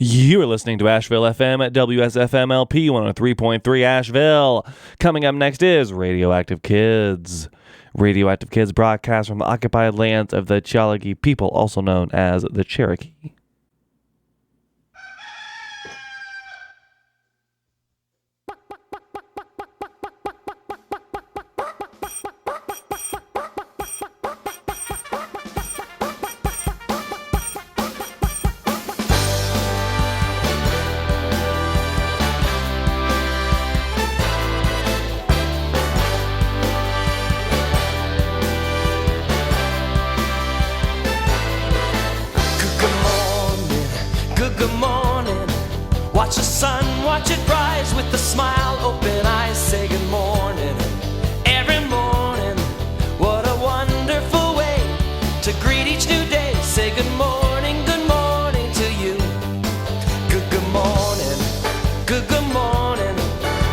You are listening to Asheville FM at WSFMLP 103.3 Asheville. Coming up next is Radioactive Kids. Radioactive Kids broadcast from the occupied lands of the Chalagi people, also known as the Cherokee. Good morning, watch the sun, watch it rise with a smile, open eyes, say good morning. Every morning, what a wonderful way to greet each new day. Say good morning to you. Good morning, good morning.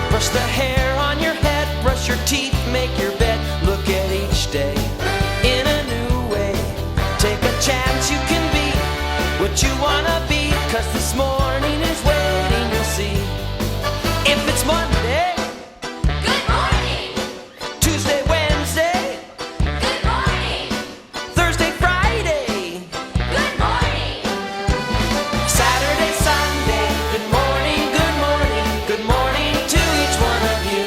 Brush the hair on your head, brush your teeth, make your bed. Look at each day in a new way. Take a chance, you can be what you wanna be. 'Cause this morning is waiting, you'll see. If it's Monday, good morning. Tuesday, Wednesday, good morning. Thursday, Friday, good morning. Saturday, Sunday, good morning, good morning, good morning to each one of you.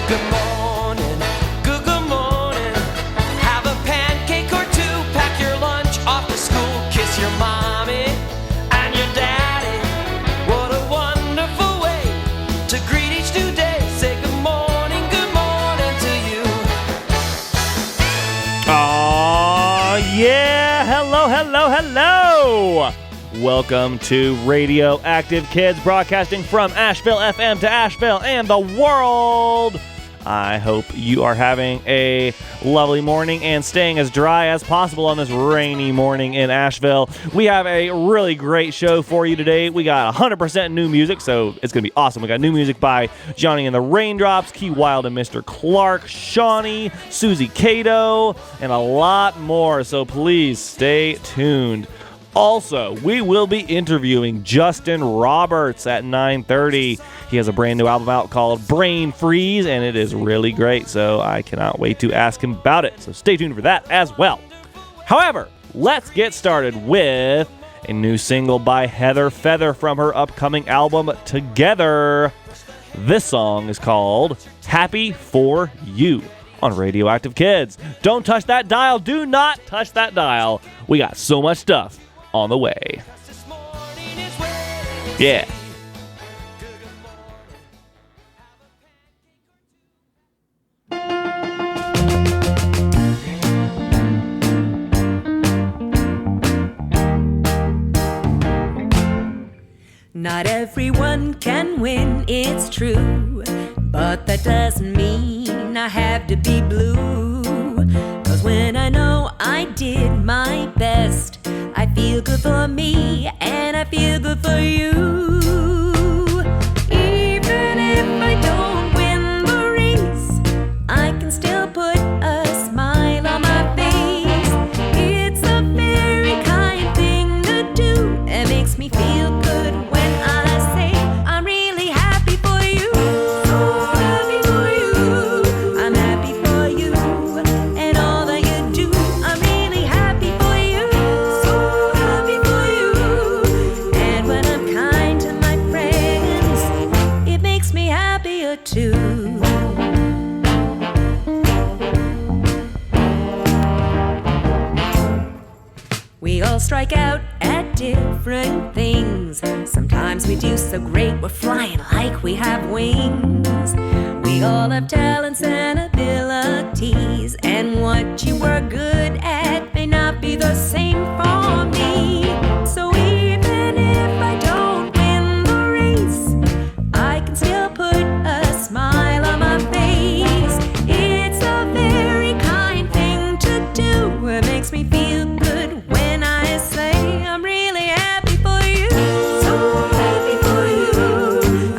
Good morning, good morning. Have a pancake or two, pack your lunch off to school, kiss your mommy and your daddy. What a wonderful way to greet each new day. Say good morning to you. Aw, yeah! Hello! Welcome to Radioactive Kids, broadcasting from Asheville FM to Asheville and the world. I hope you are having a lovely morning and staying as dry as possible on this rainy morning in Asheville. We have a really great show for you today. We got 100% new music, so it's going to be awesome. We got new music by Johnny and the Raindrops, Key Wild and Mr. Clark, Shawnee, Susie Cato, and a lot more, so please stay tuned. Also, we will be interviewing Justin Roberts at 9:30. He has a brand new album out called Brain Freeze, and it is really great, so I cannot wait to ask him about it. So stay tuned for that as well. However, let's get started with a new single by Heather Feather from her upcoming album, Together. This song is called Happy For You on Radioactive Kids. Don't touch that dial. Do not touch that dial. We got so much stuff on the way. Yeah. Not everyone can win, it's true, but that doesn't mean I have to be blue. 'Cause when I know I did my best, I feel good for me and I feel good for you. Even if I don't win the race, I can still put a smile on my face. It's a very kind thing to do. It makes me feel good when I say I'm really happy for you. So happy for you. I'm happy for you and all that you do. I'm really happy for you. So happy for you. And when I'm kind to my friends, it makes me happier too. We all strike out at different things. Sometimes we do so great, we're flying like we have wings. We all have talents and abilities, and what you were good at may not be the same for me. So even if I don't win the race, I can still put a smile on my face. It's a very kind thing to do. It makes me feel good when I say I'm really happy for you. So happy for you.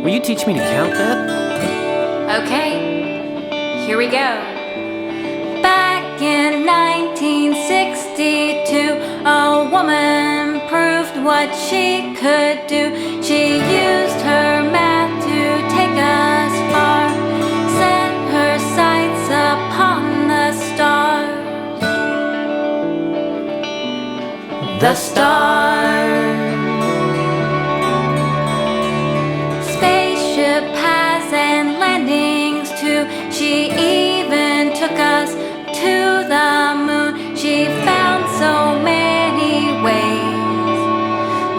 Will you teach me to count, Beth? Okay, here we go. Back in 1962, a woman proved what she could do. She used her math to take us far, set her sights upon the stars. The stars. Spaceship paths and landings too. She even took us to the moon. She found so many ways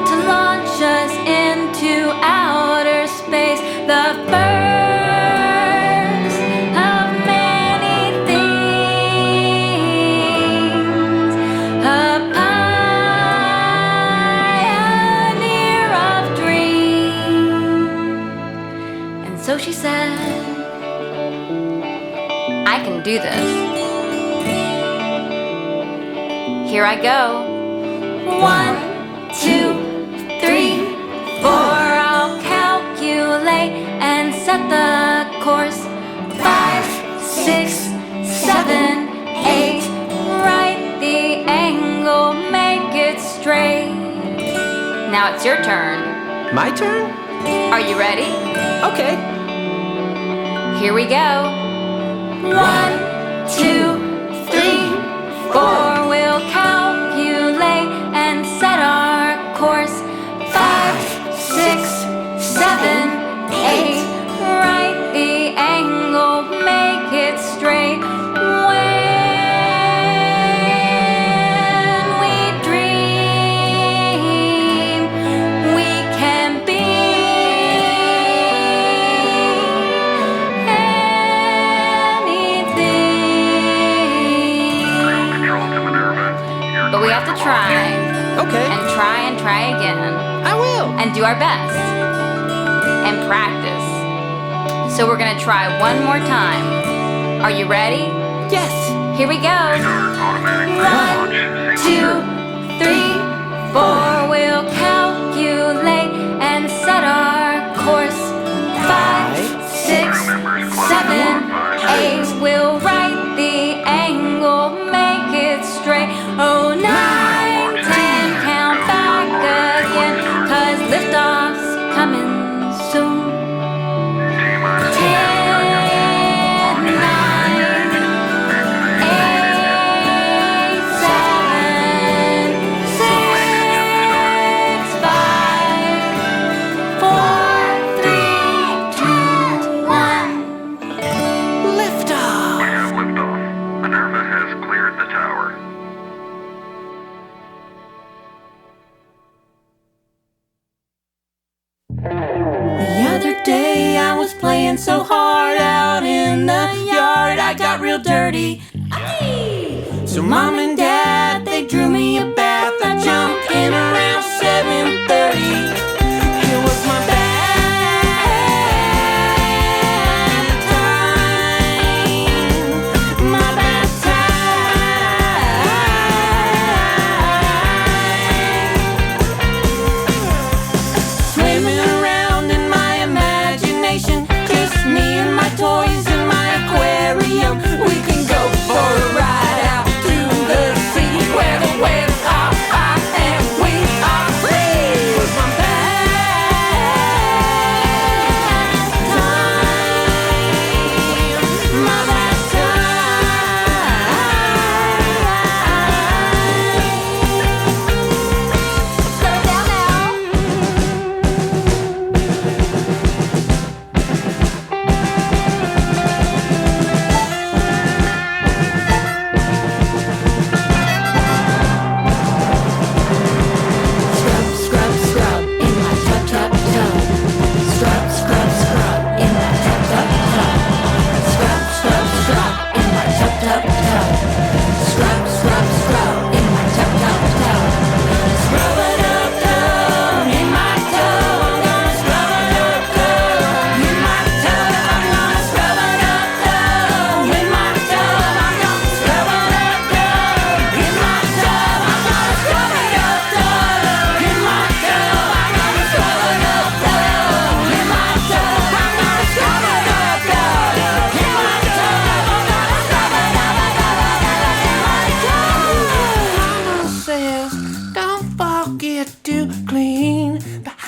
to launch us into outer space. The first of many things, a pioneer of dreams. And so she said, I can do this. Here I go. 1, 2, 3, 4. I'll calculate and set the course. 5, 6, 7, 8. Right the angle, make it straight. Now it's your turn. My turn? Are you ready? Okay. Here we go. 1, 2, 3, 4. We'll calculate and set our course. 5, 6, 7, 8. Right the angle, make it straight. When we dream, we can be anything. But we have to try Okay. and try again I will. and do our best and practice. So we're gonna try one more time. Are you ready? Yes. Here we go. 1, 2, 3, 4. We'll calculate and set our course. 5, 6, 7, 8. We'll write the angle, make it straight. Oh, 9, 10. Count back again, 'cause liftoff's coming soon. 10, 9, 8, 7, 6, 5, 4, 3, 2, 1. Liftoff. We have liftoff. Minerva has cleared the tower. The other day I was playing so hard out in the yard, I got real dirty. So mom and dad, they drew me a bath. I jumped in around 7:30. It was my bath time. My bath time. Swimming around in my imagination, just me and my toys in my aquarium. We can go for a ride out to the sea where the waves are high and we are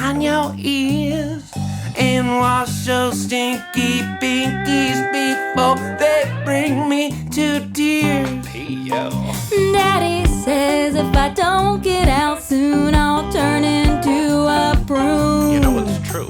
behind your ears and wash your stinky pinkies before they bring me to tears. Daddy says if I don't get out soon, I'll turn into a prune. You know it's true.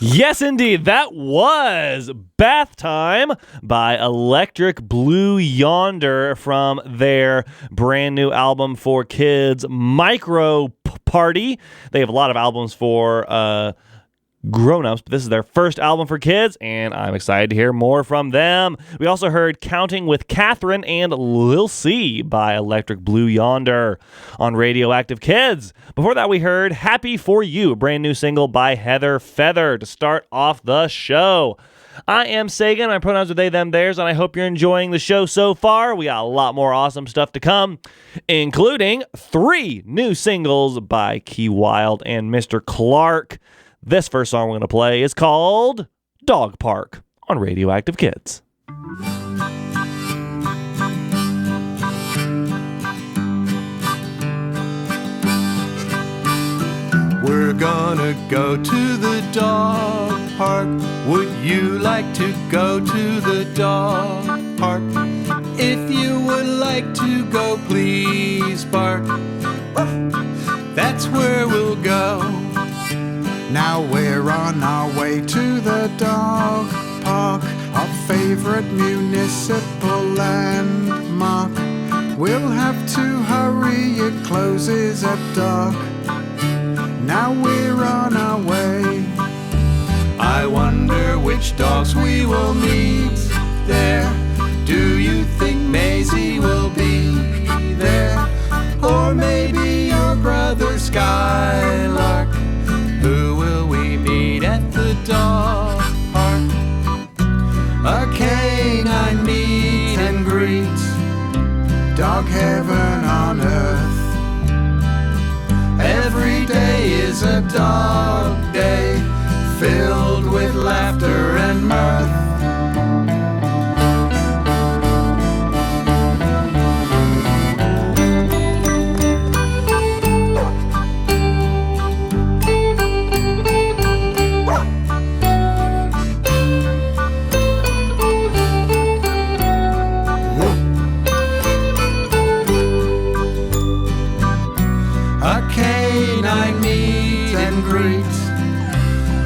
Yes, indeed. That was Bath Time by Electric Blue Yonder from their brand new album for kids, Micro Party. They have a lot of albums for grown-ups, but this is their first album for kids, and I'm excited to hear more from them. We also heard Counting with Catherine and Lil C by Electric Blue Yonder on Radioactive Kids. Before that, we heard Happy For You, a brand new single by Heather Feather to start off the show. I am Sagan. My pronouns are they, them, theirs, and I hope you're enjoying the show so far. We got a lot more awesome stuff to come, including 3 new singles by Key Wild and Mr. Clark. This first song we're going to play is called Dog Park on Radioactive Kids. We're gonna go to the dog park. Would you like to go to the dog park? If you would like to go, please bark. That's where we'll go. Now we're on our way to the dog park, our favorite municipal landmark. We'll have to hurry, it closes at dark. Now we're on our way. I wonder which dogs we will meet there. Do you think Maisie will be there? Or maybe your brother Skylark? Who will we meet at the dog park? A canine meet and greet, dog heaven on earth. Every day is a dog day, filled with laughter and mirth.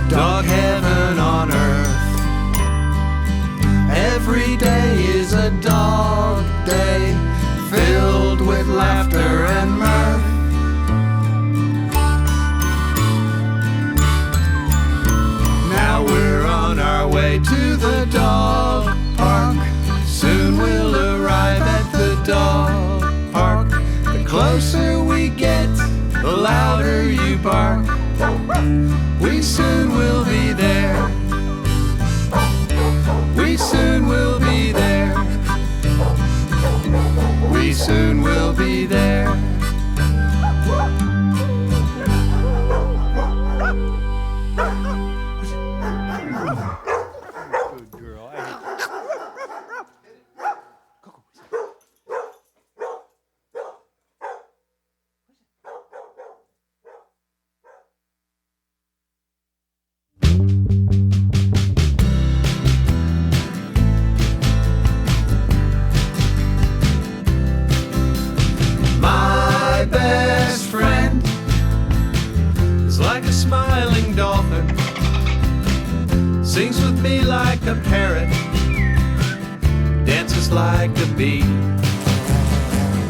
Dog heaven on earth. Every day is a dog day, filled with laughter and mirth. Now we're on our way to the dog park. Soon we'll arrive at the dog park. The closer we get, the louder you bark. We soon will be there. We soon will be there. We soon will be there. Good girl. just like a bee.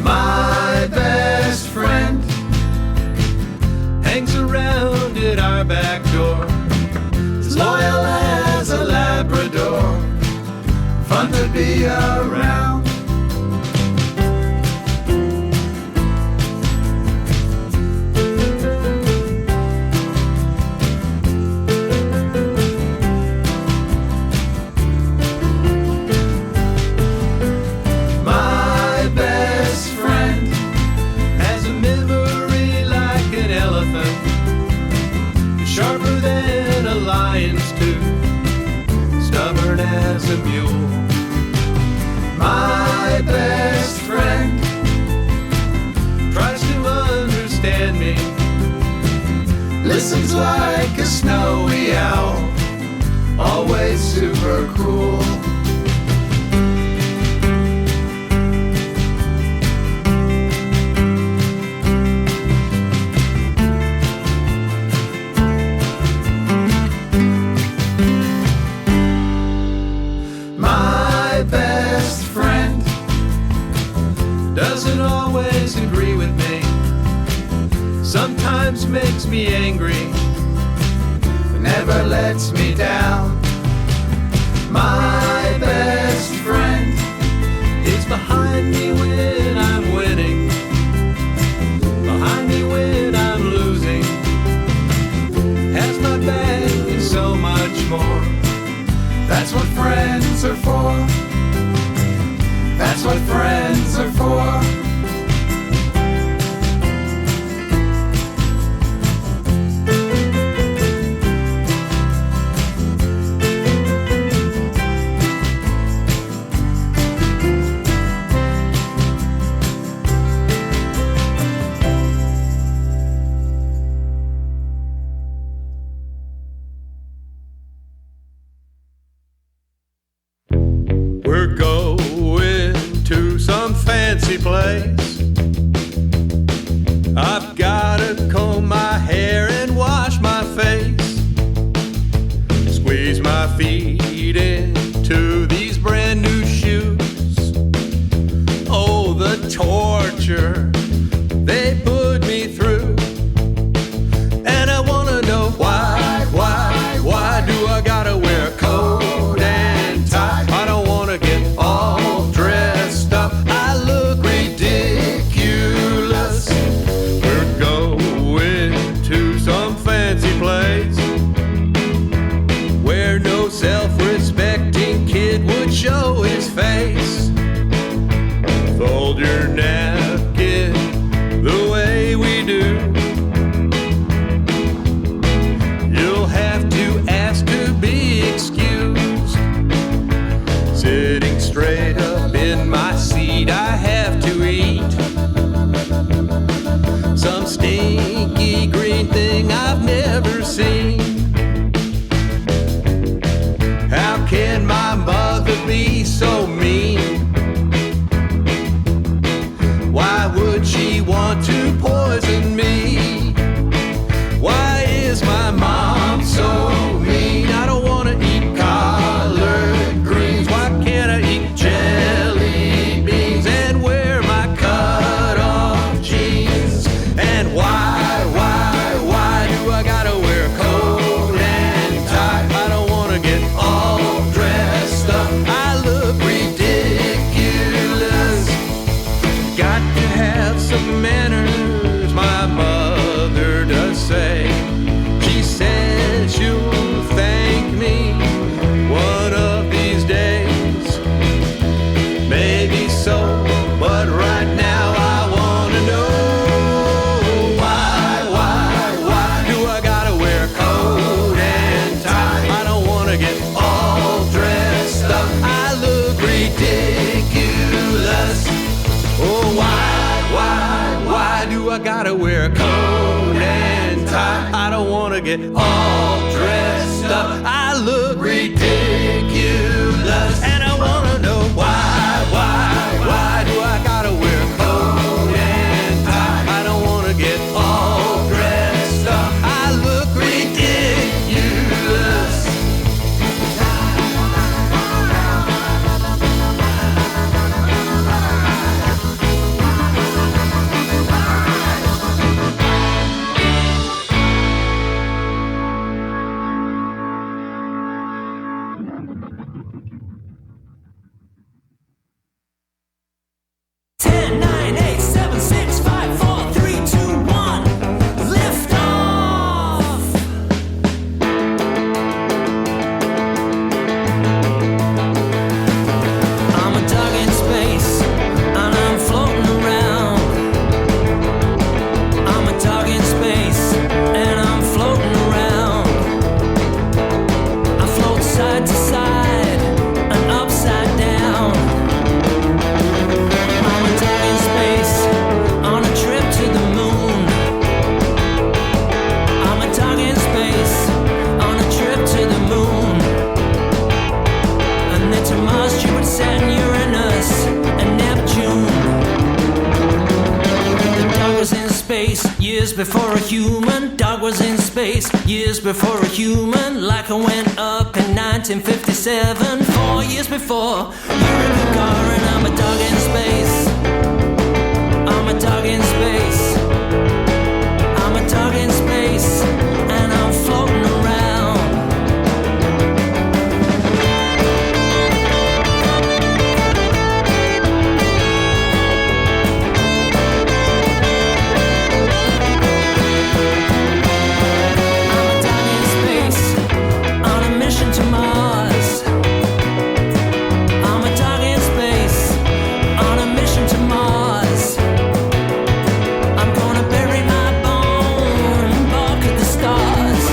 My best friend hangs around at our back door, as loyal as a Labrador, fun to be around. Sharper than a lion's tooth, stubborn as a mule. My best friend tries to understand me, listens like a snowy owl, always super cool. Doesn't always agree with me, sometimes makes me angry, but never lets me down. My best friend is behind me when I'm winning, behind me when I'm losing, has my back and so much more. That's what friends are for. That's what friends are for. We're going to some fancy place. I've gotta comb my hair and wash my face, squeeze my feet into these brand new shoes. Oh, the torture they put me through. And I wanna know why do I gotta wear a coat and tie? I don't wanna get all dressed up, I look ridiculous. We're going to some fancy place where no self-respecting kid would show his face. Fold your napkin the way we do. You'll have to ask to be excused. Sitting straight up in my seat, I have to eat some stinky green thing I've never seen. How can my mother be so mean? Why would she want to poison me? Why is my mom so mean? I don't want to eat collard greens. Why can't I eat jelly beans and wear my cut-off jeans? And why do I gotta wear a coat and tie? I don't want to get all dressed up, I look ridiculous. Got to have some manners, my mother does say. She says she'll thank me one of these days. Maybe so, but right now I wanna know why do I gotta wear a coat and tie? I don't wanna get all dressed up, I look ridiculous. Oh, why do I gotta wear a coat and tie? I don't wanna get all dressed up, I look ridiculous. And I wanna know why do I gotta wear a coat and tie? I don't wanna get all dressed up, I look ridiculous. space, years before a human dog was in space, years before a human Laika went up in 1957, 4 years before Yuri Gagarin. I'm a dog in space, I'm a dog in space, I'm a dog in space, and I'm floating around. To Mars, I'm a dog in space on a mission to Mars. I'm gonna bury my bone and bark at the stars.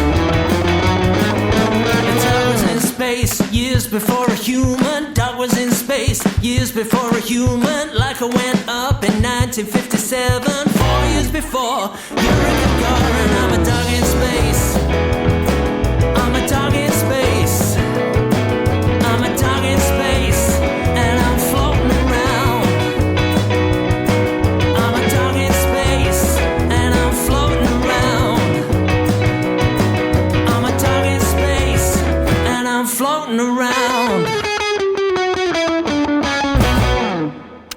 A dog was in space years before a human. Dog was in space years before a human. Laika went up in 1957, 4 years before Yuri Gagarin. I'm a dog in space, I'm a dog in space, I'm a dog in space, and I'm floating around. I'm a dog in space, and I'm floating around. I'm a dog in space, and I'm floating around.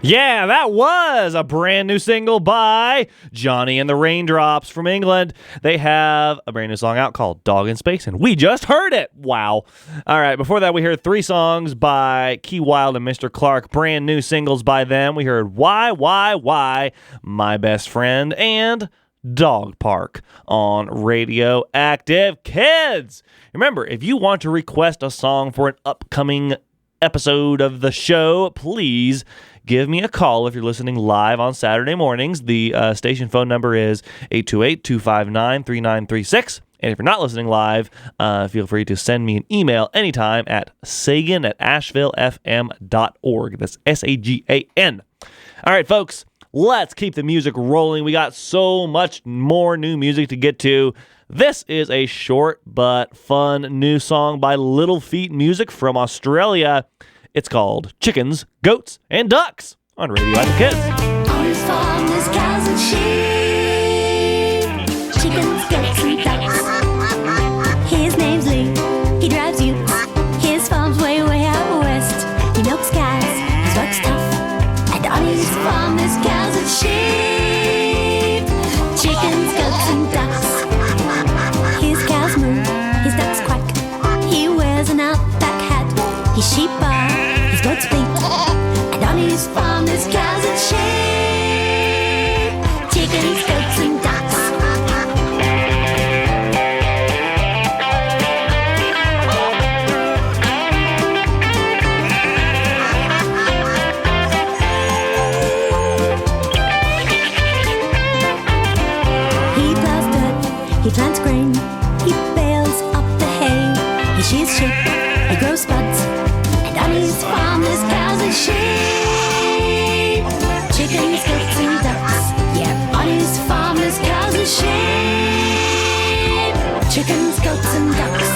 Yeah, that was a brand new single by Johnny and the Raindrops from England. They have a brand new song out called Dog in Space, and we just heard it. Wow. All right, before that, we heard 3 songs by Key Wilde and Mr. Clark, brand new singles by them. We heard Why, My Best Friend, and Dog Park on Radioactive Kids. Remember, if you want to request a song for an upcoming episode of the show, please give me a call if you're listening live on Saturday mornings. The station phone number is 828-259-3936. And if you're not listening live, feel free to send me an email anytime at sagan@ashevillefm.org. That's SAGAN. All right, folks, let's keep the music rolling. We got so much more new music to get to. This is a short but fun new song by Little Feat Music from Australia. It's called Chickens, Goats, and Ducks on Radioactive Kids. On his farm there's cows and sheep, chickens, goats and ducks. His name's Lee, he drives utes. His farm's way, way out west. He milks cows, his work's tough. And on his farm there's cows and sheep, chickens, goats and ducks. His cows moo, his ducks quack. He wears an outback hat. His sheep are, his goats bleat. And on his farm there's cows and sheep, chickens, goats and ducks. He plows dirt, he plants grain, he bales up the hay. He shears sheep, he grows spuds. And on his farm there's cows and sheep, chickens, goats and ducks. Yeah, on his farm there's cows and sheep, chickens, goats and ducks.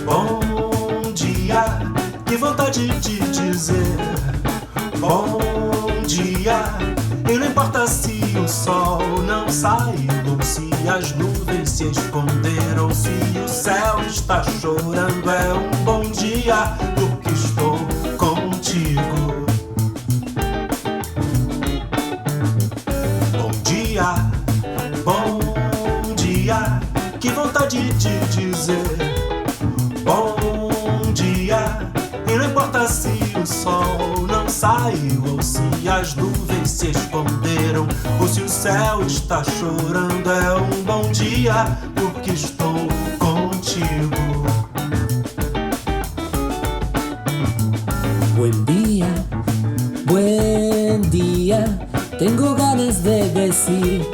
Bom dia, que vontade de dizer bom dia. E não importa se o sol não saiu, se as nuvens se esconderam, se o céu está chorando. É um bom dia porque estou contigo. Bom dia, que vontade de dizer bom dia. E não importa se o sol não sai, saiu, ou se as nuvens se esconderam, ou se o céu está chorando. É um bom dia porque estou contigo. Buen día, tengo ganas de decir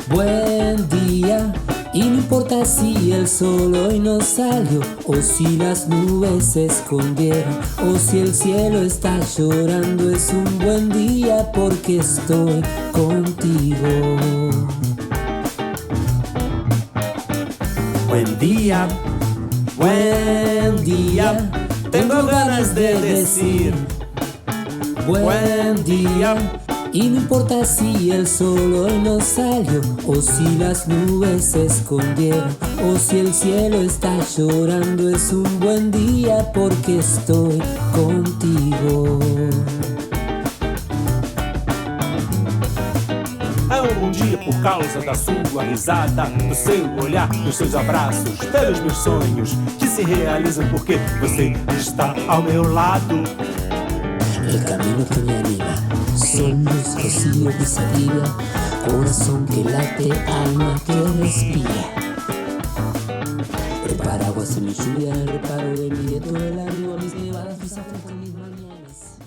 buen día, y no importa si el sol hoy no salió, o si las nubes se escondieron, o si el cielo está llorando. Es un buen día porque estoy contigo. Buen día, tengo ganas de decir buen día, y no importa si el sol hoy no salió, o si las nubes se escondieron, o si el cielo está llorando. Es un buen día porque estoy contigo. É um bom dia por causa da sua risada, do seu olhar, dos seus abraços, pelos meus sonhos que se realizam porque você está ao meu lado. El camino que me anima, sueños, rocío, pesadilla, corazón que late, alma que respira. El paraguas en mi lluvia, el reparo de mi viento, el abrigo a mis nevadas, mis afectos, mis mañanas.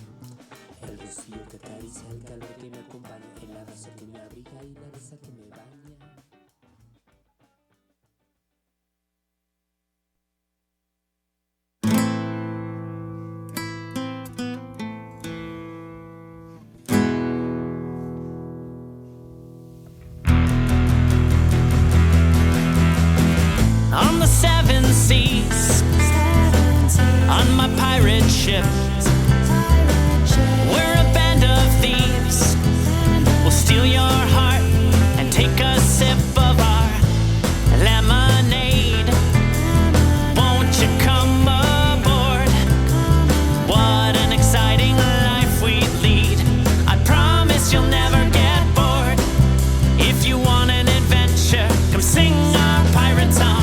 El rocío que acaricia, el calor que me acompaña, el abrazo que me abriga y la risa que me baña. On the seven seas, on my pirate ship, we're a band of thieves. We'll steal your heart and take a sip of our lemonade. Won't you come aboard? What an exciting life we lead. I promise you'll never get bored. If you want an adventure, come sing our pirate song.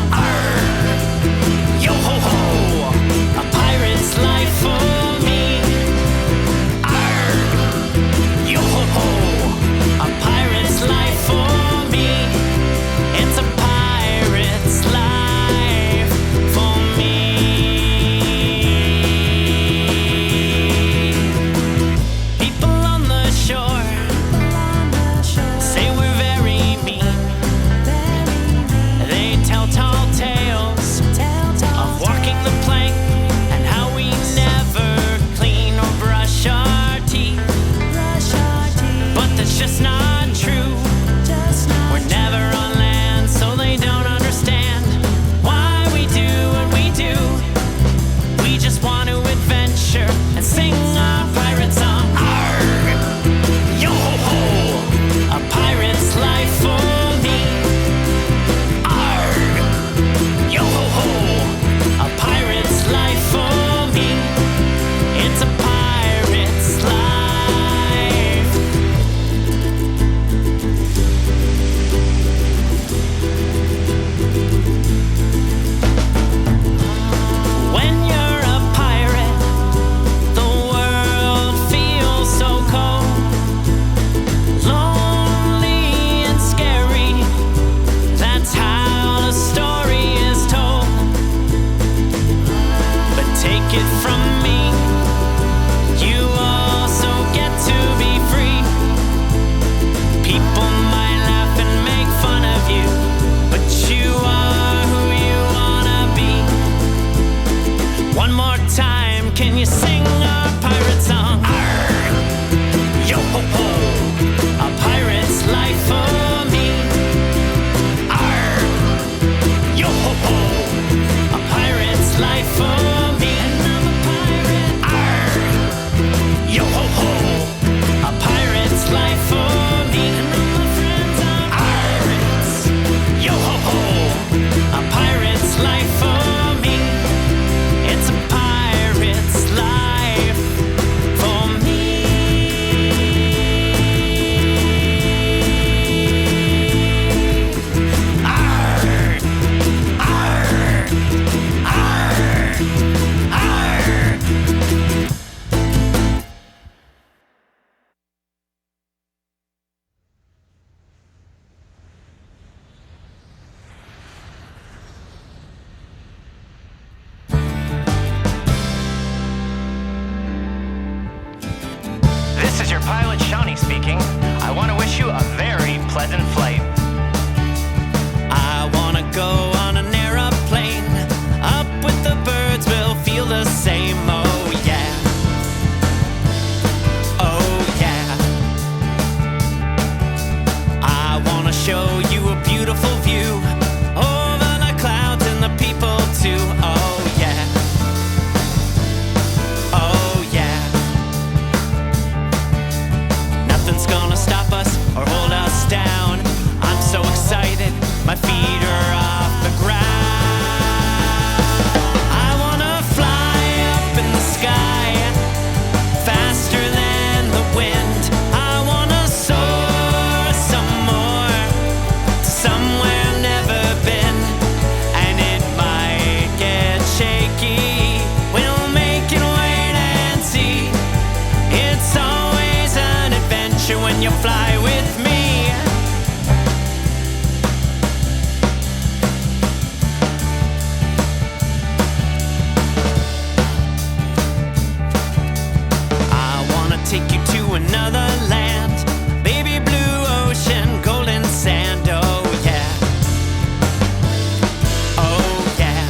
Yo ho ho, a pirate's life for me. Arr, yo ho ho, a pirate's life for me. It's a pirate's life for me. People on the shore say we're very mean. They tell tall tales of walking the plank and how we never clean or brush our teeth. But that's just not true. We're never on land, so they don't understand why we do what we do. We just want to adventure and sing our pirate song. Arr, yo ho ho, a pirate's life for me. Arr, yo ho ho, a pirate's life for me. It's a pirate's life. When you're a pirate, the world feels so cold, lonely and scary. That's how the story is told. But take it from me, you also get to be free. People might laugh and make fun of you, but you are who you wanna be. One more time, can you sing our pirate song? Arr, yo ho ho, a pirate's life for me. Arr, yo ho ho, a pirate's life for me. And I'm a pirate. Arr, yo ho ho, a pirate's life for me. And all my friends are pirates. Yo ho ho, a pirate's life for me. It's a pirate's life pilot Shawnee speaking. I want to wish you a very pleasant flight. I wanna go on an aeroplane. Up with the birds, we'll feel the same. Oh yeah. Oh yeah. I wanna show you a beautiful view over the clouds and the people too. Oh yeah. Oh yeah. Nothing's gonna stop us or hold us down. I'm so excited, my feet are off the ground. I wanna fly up in the sky, faster than the wind. I wanna soar some more, to somewhere I've never been. And it might get shaky, we'll make it wait and see. It's always an adventure when you fly with me. Take you to another land, baby blue ocean, golden sand. Oh yeah. Oh yeah.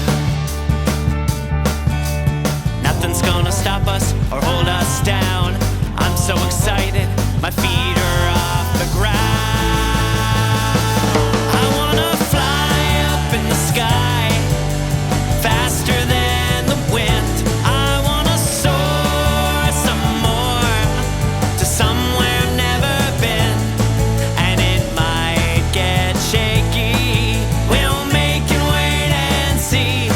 Nothing's gonna stop us or hold us down. I'm so excited, my feet are off the ground. I wanna fly up in the sky, faster than the wind. I wanna soar some more, to somewhere I've never been. And it might get shaky, we'll make it wait and see.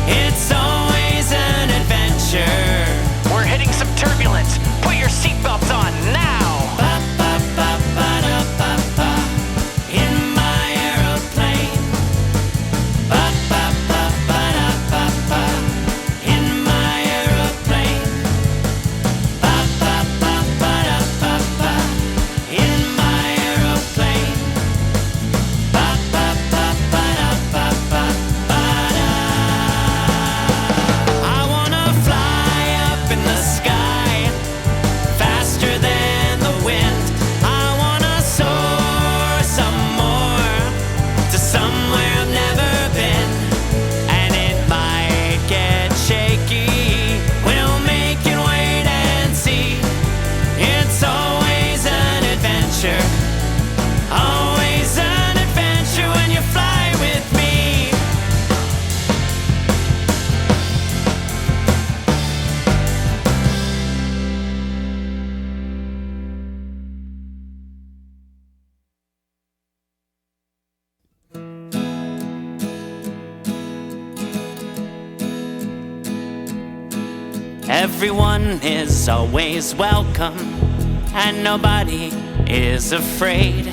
It's always an adventure. We're hitting some turbulence. Put your seatbelts on now. Ba, ba, ba, ba, da, ba, ba. In my aeroplane. Ba, ba, ba, ba, da, ba, ba. In my aeroplane. Ba, ba, ba, ba, da, ba, ba. In my aeroplane. Ba, ba, ba, ba, da, ba, ba, ba, da. I wanna fly up in the sky, faster than the wind. I wanna soar some more, to somewhere I've never been. And it might get shaky, we'll make it wait and see. It's always an adventure, always an adventure when you fly with me. Everyone is always welcome, and nobody is afraid.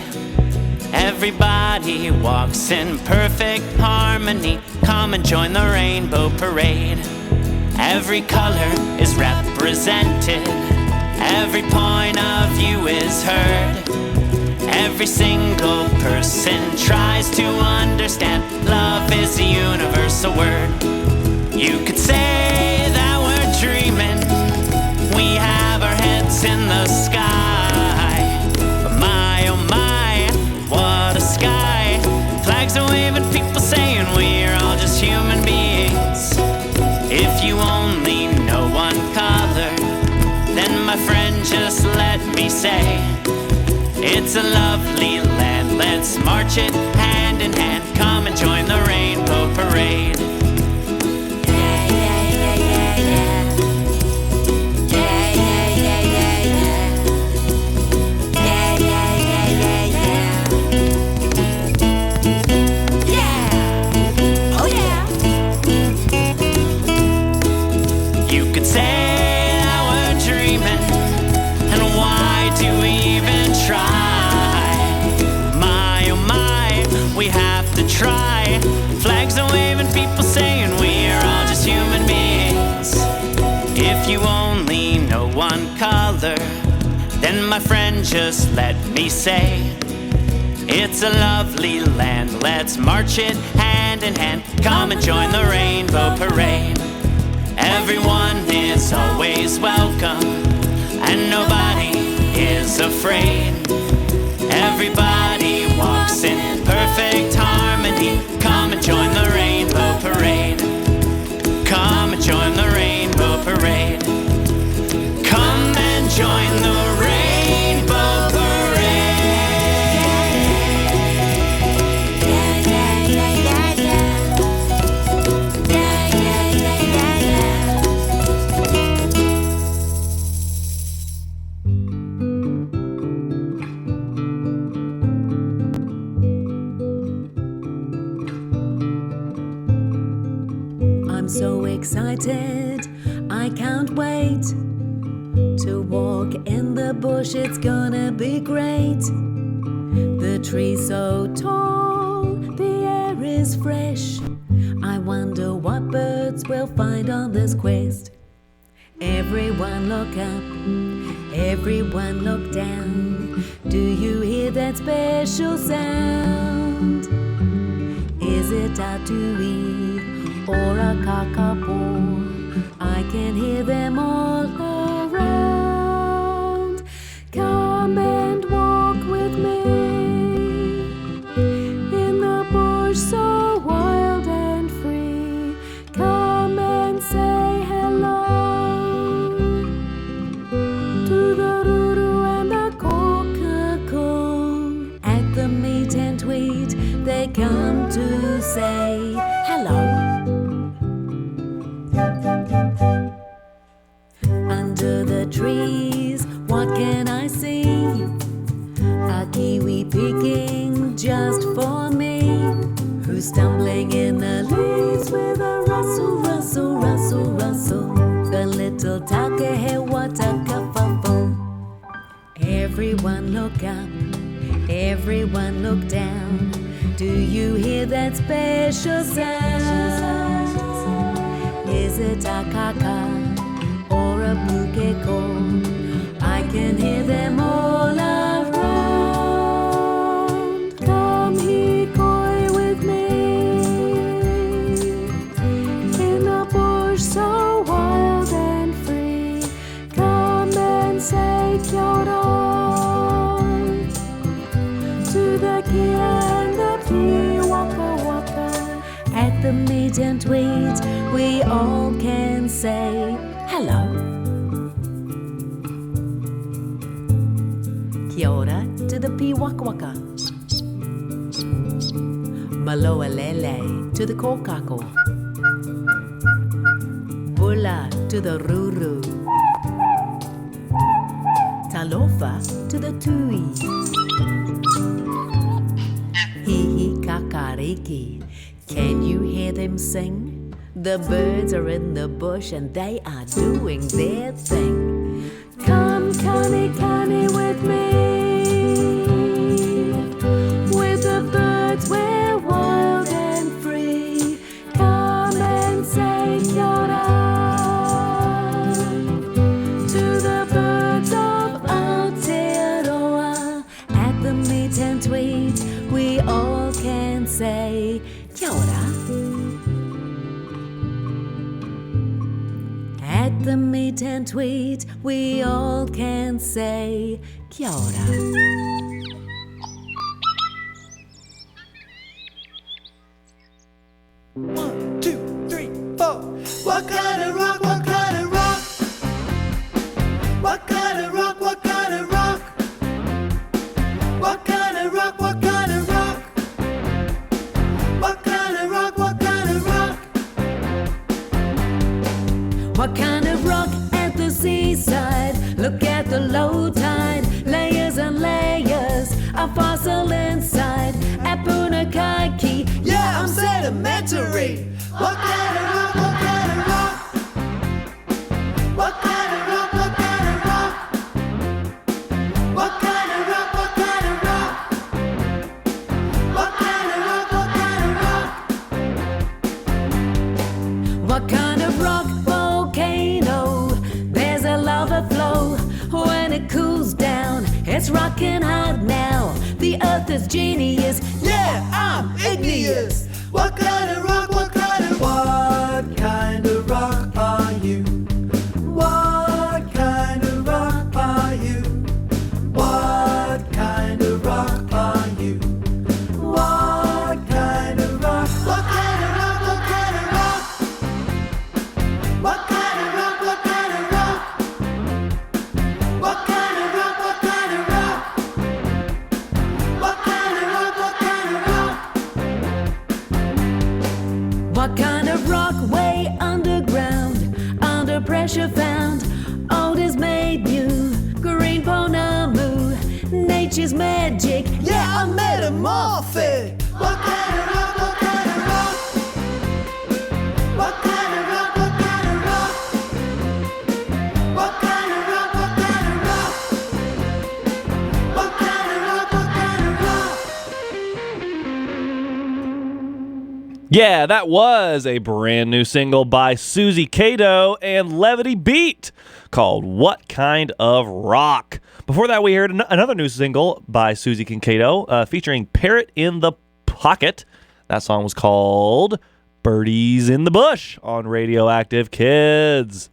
Everybody walks in perfect harmony. Come and join the rainbow parade. Every color is represented, every point of view is heard. Every single person tries to understand. Love is a universal word. You could say that we're dreaming, we have our heads in the sky. But my oh my, what a sky. Flags are waving, people saying we're all just human beings. If you only know one color, then my friend just let me say, it's a lovely land, let's march it hand in hand. Come and join the rainbow parade. You could say that we're dreaming, and why do we even try? My oh my, we have to try. Flags are waving, people saying we're all just human beings. If you only know one color, then my friend just let me say, it's a lovely land, let's march it hand in hand. Come and join the rainbow parade. Everyone is always welcome, and nobody nobody's afraid. Everybody walks in perfect harmony. Come and join the rainbow parade. Come and join the rainbow parade. Come and join the rainbow parade. Yeah, yeah, yeah, yeah, yeah. Yeah, yeah, yeah, yeah, yeah. I'm so excited, I can't wait to walk in the bush, it's gonna be great. The tree's so tall, the air is fresh. I wonder what birds we'll find on this quest. Everyone look up, everyone look down. Do you hear that special sound? Is it a tui or a kakapo? I can hear them all around. Come and walk with me in the bush so wild and free. Come and say hello to the ruru and the kokako. At the meet and tweet, they come to say hello. Under the trees, what can I see? A kiwi picking just for me. Who's stumbling in the leaves with a rustle, rustle, rustle, rustle. The little takahe watakafafo. Everyone look up, everyone look down. Do you hear that special sound? Is it a kaka or a bukeko? I can hear them all around. Come hikoi with me in the bush so wild and free. Come and say kia ora to the kia and the pea waka waka. At the meet and tweet, we all can say hello. Kia ora to the pea waka waka. Maloa lele to the kokako. Bula to the ruru. Talofa to the tui. Hihi kakariki. Can you hear them sing? The birds are in the bush and they are doing their thing. Come, Kani, Kani with me. With the birds we're wild and free. Come and say kia ora to the birds of Aotearoa. At the meet and tweet, we all can say kia ora. At the meet and tweet, we all can say kia ora. 1, 2, 3, 4. What kind of rock? What kind of rock? What kind of rock? What kind of rock? What kind of rock? What kind of rock? What kind of rock? What kind of rock? What kind of rock at the seaside? Look at the low tide, layers and layers, a fossil inside. At Punakaiki, Yeah, I'm sedimentary. What kind of rock? What kind of rock? What kind of rock? What kind of rock? What kind of rock? What kind of rock? What kind of rock? What kind of rock? what kind of rock volcano? There's a lava flow. When it cools down, it's rocking hard now. The earth is genius. Yeah, I'm igneous. What kind of rock? What kind of rock are you? What kind of rock are you? What Yeah, that was a brand new single by Susie Cato and Levity Beat called What Kind of Rock. Before that, we heard another new single by Susie Cato featuring Parrot in the Pocket. That song was called Birdies in the Bush on Radioactive Kids.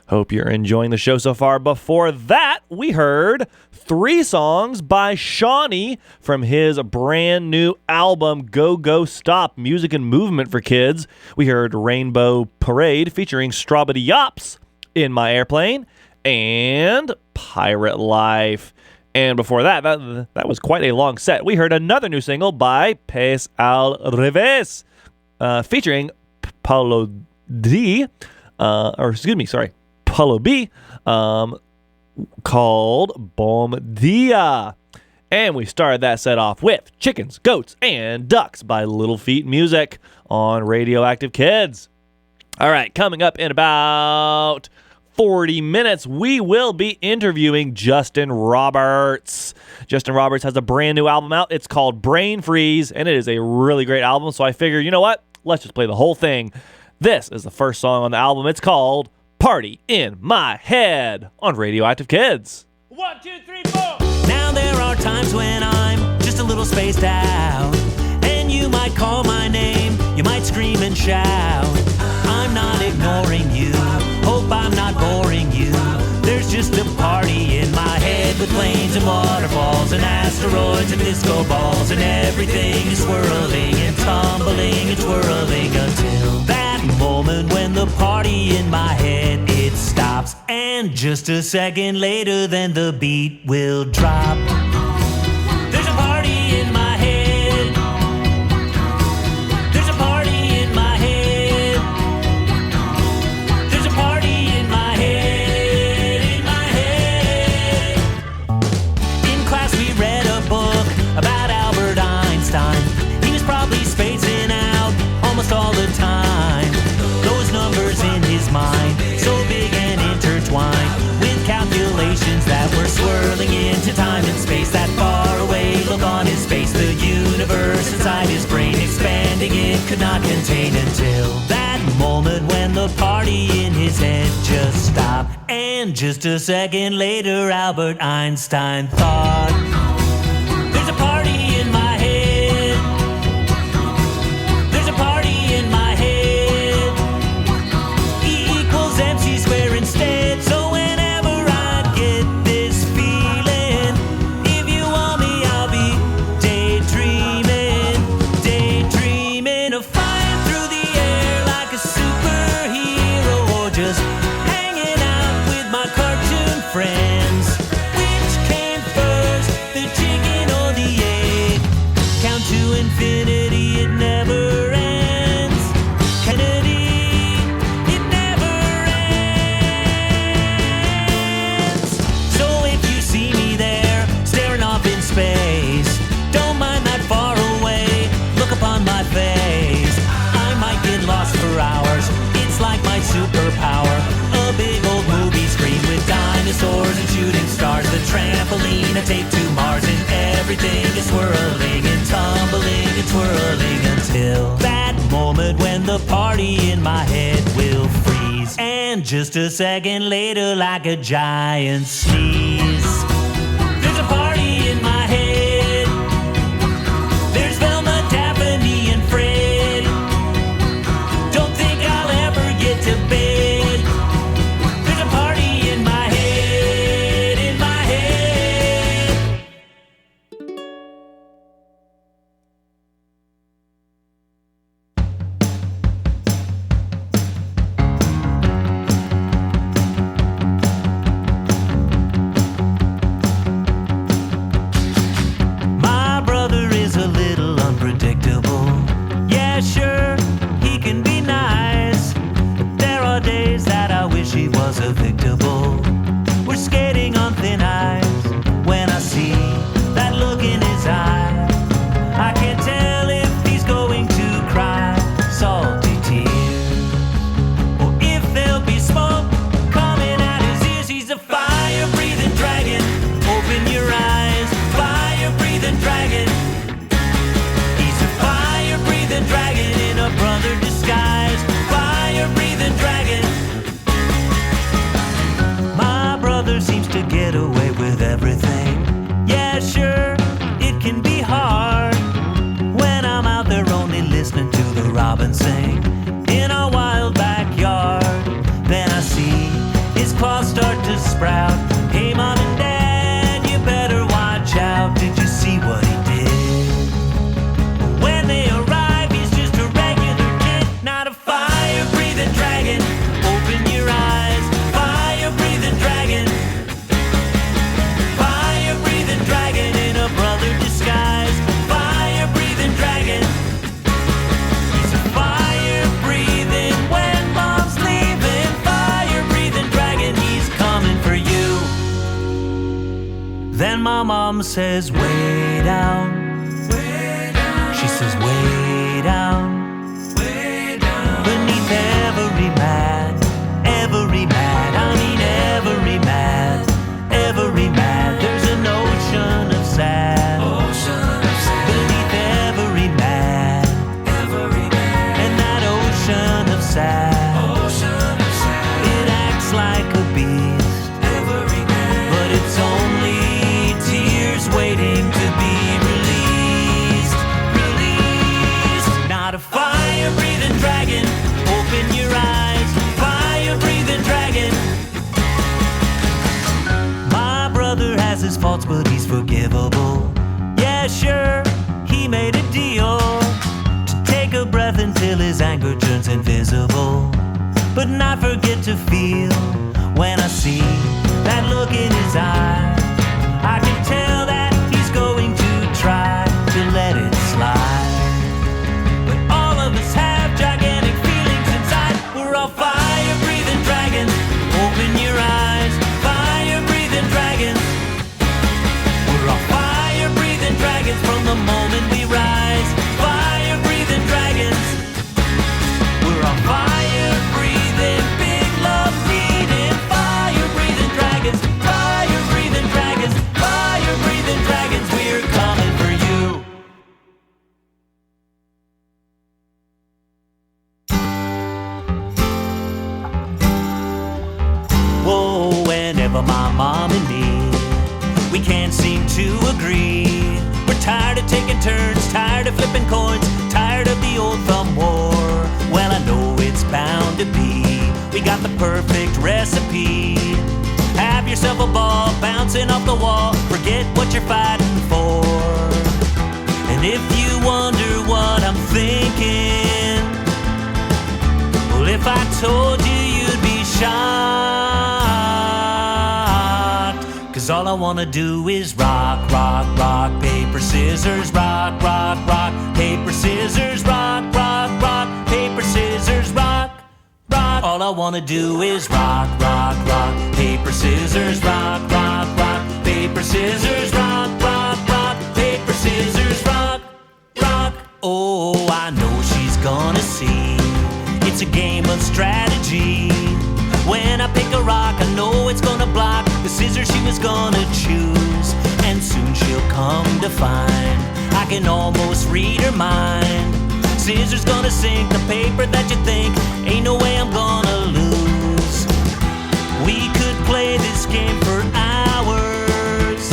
Hope you're enjoying the show so far. Before that, we heard 3 songs by Shawnee from his brand new album, Go Go Stop, Music and Movement for Kids. We heard Rainbow Parade featuring Strawberry Yops, In My Airplane, and Pirate Life. And before that was quite a long set. We heard another new single by Pes al Revés, featuring Paulo B, called Bom Dia. And we started that set off with Chickens, Goats, and Ducks by Little Feat Music on Radioactive Kids. All right, coming up in about 40 minutes, we will be interviewing Justin Roberts. Justin Roberts has a brand new album out. It's called Brain Freeze, and it is a really great album. So I figured, you know what? Let's just play the whole thing. This is the first song on the album. It's called Party in My Head on Radioactive Kids. 1, 2, 3, 4. Now there are times when I'm just a little spaced out, and you might call my name, you might scream and shout. I'm not ignoring you, hope I'm not boring you. There's just a party in my head with planes and waterfalls and asteroids and disco balls, and everything is swirling and tumbling and twirling until that moment when the party in my head, it stops. And just a second later, then the beat will drop. There's a party in my head. There's a party in my head. There's a party in my head, in my head. In class we read a book about Albert Einstein. He was probably spacing out almost all the time. Those numbers in his mind, so big and intertwined, with calculations that were swirling into time and space. That far away look on his face, the universe inside his brain expanding, it could not contain until that moment when the party in his head just stopped. And just a second later, Albert Einstein thought, there's a party in my head. There's a party in my head. E equals MC squared instead. So whenever I get this feeling, if you want me, I'll be daydreaming, daydreaming of flying through the air like a superhero, or just hanging out with my cartoon friends. Which came first, the chicken or the egg? Count to infinity, it never ends. Kennedy, it never ends. So if you see me there, staring off in space, don't mind that far away look upon my face. I might get lost for hours, it's like my superpower. A big old movie screen with dinosaurs and shooting stars, the trampoline I take to Mars, and everything is swirling and tumbling and twirling until that moment when the party in my head will freeze. And just a second later, like a giant sneeze, there's a party in my head. There's Velma, Daphne, and Fred. Don't think I'll ever get to bed. There's a party in my head, in my head. My brother is a little unpredictable. Yeah, sure, he can be nice, but there are days that I wish he was evictable. We're skating on thin ice when I see that look in his eye. I can't tell if he's going to cry salty tears, or if there'll be smoke coming out his ears. He's a fire-breathing dragon. Open your eyes, fire-breathing dragon. He's a fire-breathing dragon in my mom says, way down. She says, way down. Beneath every man, I mean every man, there's an ocean of sand. Beneath every man, and that ocean of sand, it acts like a beast, but it's only tears waiting to be released. Not a fire-breathing dragon, open your eyes, fire-breathing dragon. My brother has his faults, but he's forgivable. Yeah, sure, he made a deal to take a breath until his anger turns invisible. But not forget to feel when I see that look in his eye. I can tell that he's going to try to let it slide. But all of us have gigantic feelings inside. We're all fire-breathing dragons. Open your eyes, fire-breathing dragons. We're all fire-breathing dragons from the moment we rise. Fire-breathing dragons. We're all fire-breathing, big love-needing, fire-breathing dragons. Fire-breathing dragons, fire-breathing dragons. We're coming for you. Whoa, whenever my mom and me, we can't seem to agree. We're tired of taking turns, tired of flipping coins, tired of the old thumb war. Well, I know it's bound to be. We got the perfect recipe. Have yourself a ball, bouncing off the wall. Forget what you're fighting for. And if you wonder what I'm thinking, well, if I told you, you'd be shocked. 'Cause all I wanna do is rock, rock, rock, paper, scissors, rock, rock, rock, paper, scissors, rock, rock, rock, paper, scissors, rock, rock. All I wanna do is rock, rock, rock, paper, scissors, rock, rock, rock, paper, scissors, rock, rock, rock, paper, scissors, rock, rock. Oh, I know she's gonna see. It's a game of strategy. When I pick a rock, I know it's gonna block the scissors she was gonna choose. And soon she'll come to find I can almost read her mind. Scissors gonna sink the paper that you think ain't no way I'm gonna lose. We could play this game for hours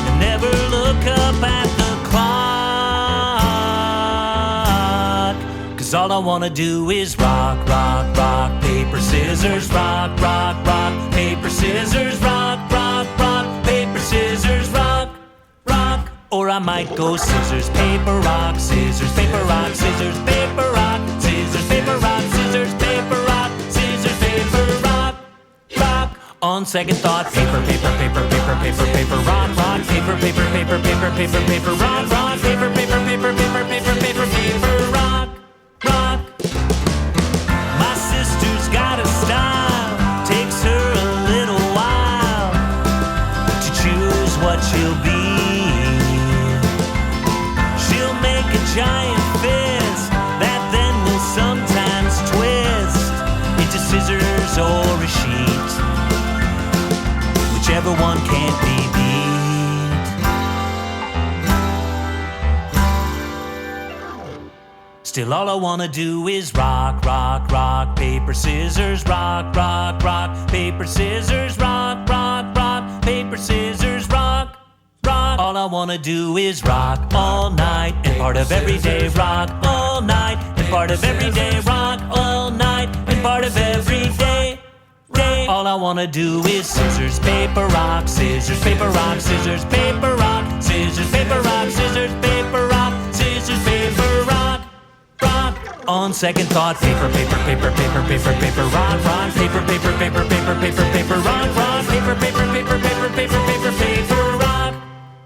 and never look up at the clock. 'Cause all I wanna do is rock, rock, rock, paper, scissors, rock, rock, rock, paper, scissors, rock, rock, rock, paper, scissors, rock, rock. Or I might go scissors, paper, rock, scissors, paper, rock, scissors, paper, rock, scissors, paper, rock, scissors, paper, rock, scissors, paper, rock, rock. On second thought, paper, paper, paper, paper, paper, paper, rock, rock, paper, paper, paper, paper, paper, paper, rock, rock, paper, paper, paper, paper, paper, paper, paper, rock, rock. My sister's got a style, takes her a little while to choose what she'll be. She'll make a giant fist that then will sometimes twist into scissors or a sheet, whichever one can't be beat. Still all I wanna do is rock, rock, rock, paper, scissors, rock, rock, rock, paper, scissors, rock, rock, rock, paper, scissors, rock, rock. All I wanna do is rock all night and part of every day, rock all night and part of every day, rock all night and part of every day. All I wanna do is scissors, paper, rock, scissors, paper, rock, scissors, paper, rock, scissors, paper, rock, scissors, paper, rock, scissors, paper, rock, rock. On second thought, paper, paper, paper, paper, paper, paper, rock, rock, paper, paper, paper, paper, paper, paper, rock, rock, paper, paper, paper, paper, paper, paper, paper, rock,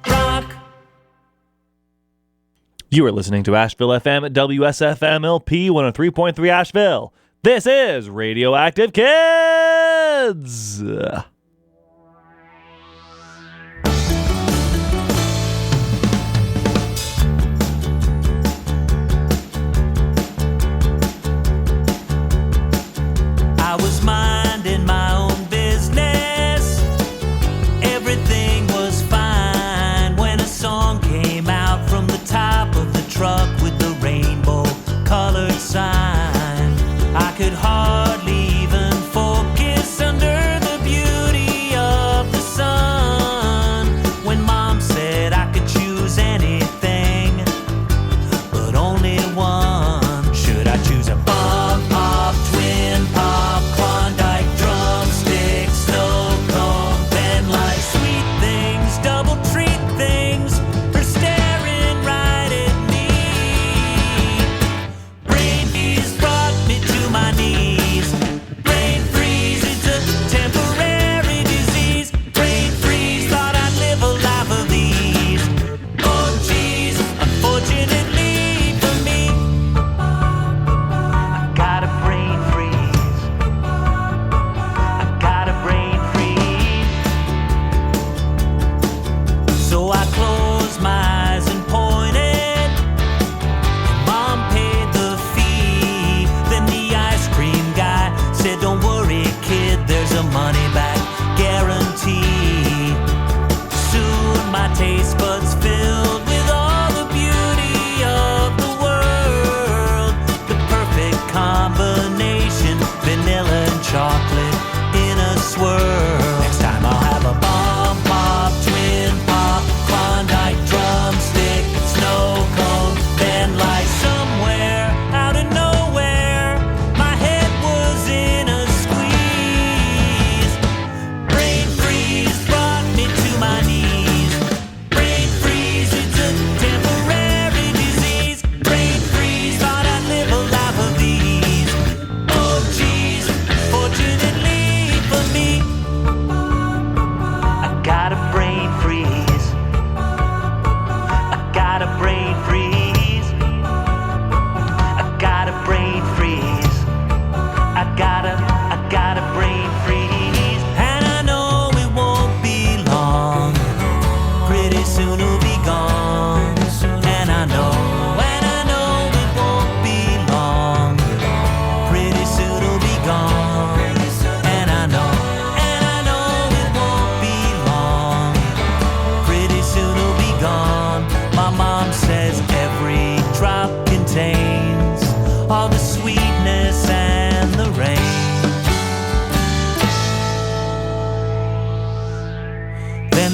rock. You are listening to Asheville FM at WSFM LP 103.3 Asheville. This is Radioactive Kids.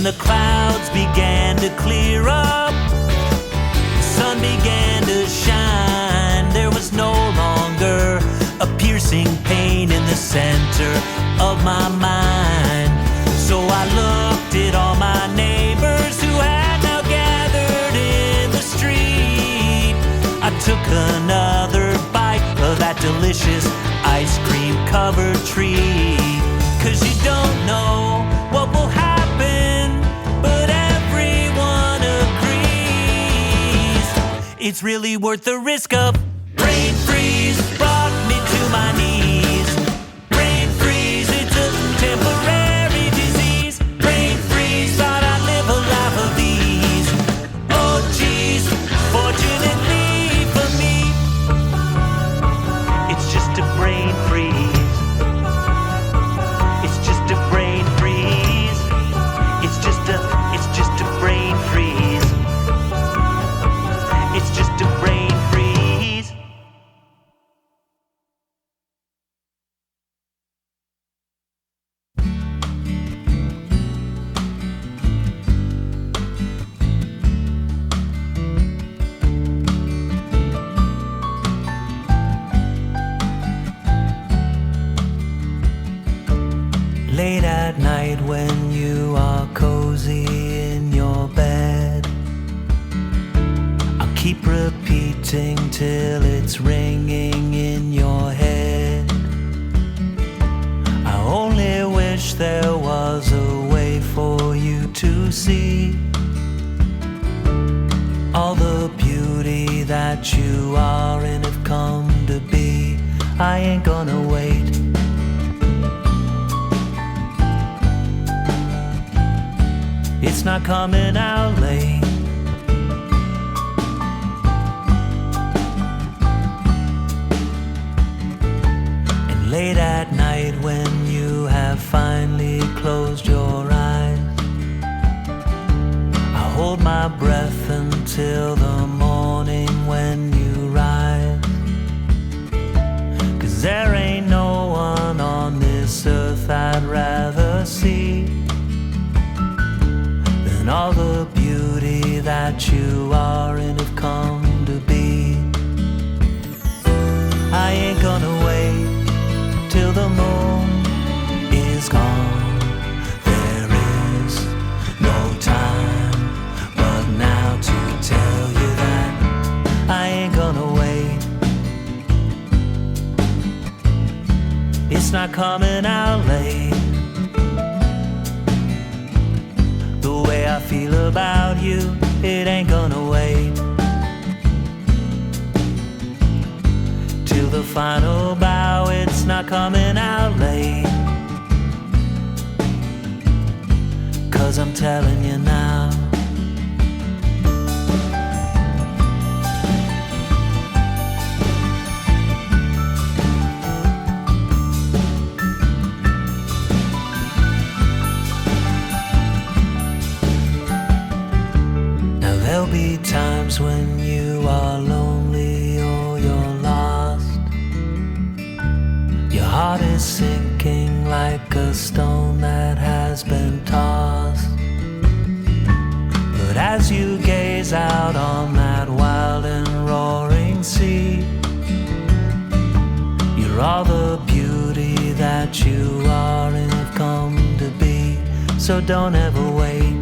the clouds began to clear up, the sun began to shine. There was no longer a piercing pain in the center of my mind. So I looked at all my neighbors who had now gathered in the street. I took another bite of that delicious ice cream covered treat. 'Cause you don't know what will happen, but everyone agrees it's really worth the risk of brain freeze. Brought me to my knees. Brain freeze, it's a temporary disease. Brain freeze, thought I'd live a life of these. Oh geez, fortunately for me, it's just a brain freeze. It's just a brain freeze. It's just a brain freeze. It's just a brain freeze. Late at night when you are cozy in your bed, I'll keep repeating till it's ringing in your head. I only wish there was a way for you to see all the beauty that you are and have come to be. I ain't gonna wait. It's not coming out late. And late at night when you have finally closed your eyes, I hold my breath until the morning when you rise. 'Cause there ain't no one on this earth I'd rather see than all the beauty that you are and have come to be. I ain't gonna wait till the moon is gone. There is no time but now to tell you that I ain't gonna wait. It's not coming out late. The way I feel about you, it ain't gonna wait till the final bow. It's not coming out late, 'cause I'm telling you now. There'll be times when you are lonely or you're lost. Your heart is sinking like a stone that has been tossed. But as you gaze out on that wild and roaring sea, you're all the beauty that you are and have come to be. So don't ever wait.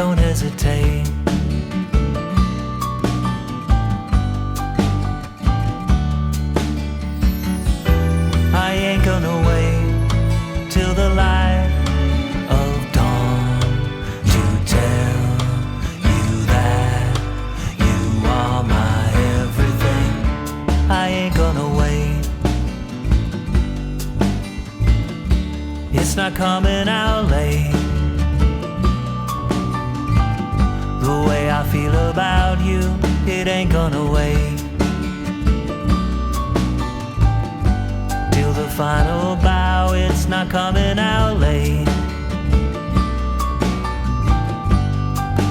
Don't hesitate. I ain't gonna wait till the light of dawn to tell you that you are my everything. I ain't gonna wait. It's not coming out late. The way I feel about you, it ain't gonna wait till the final bow. It's not coming out late.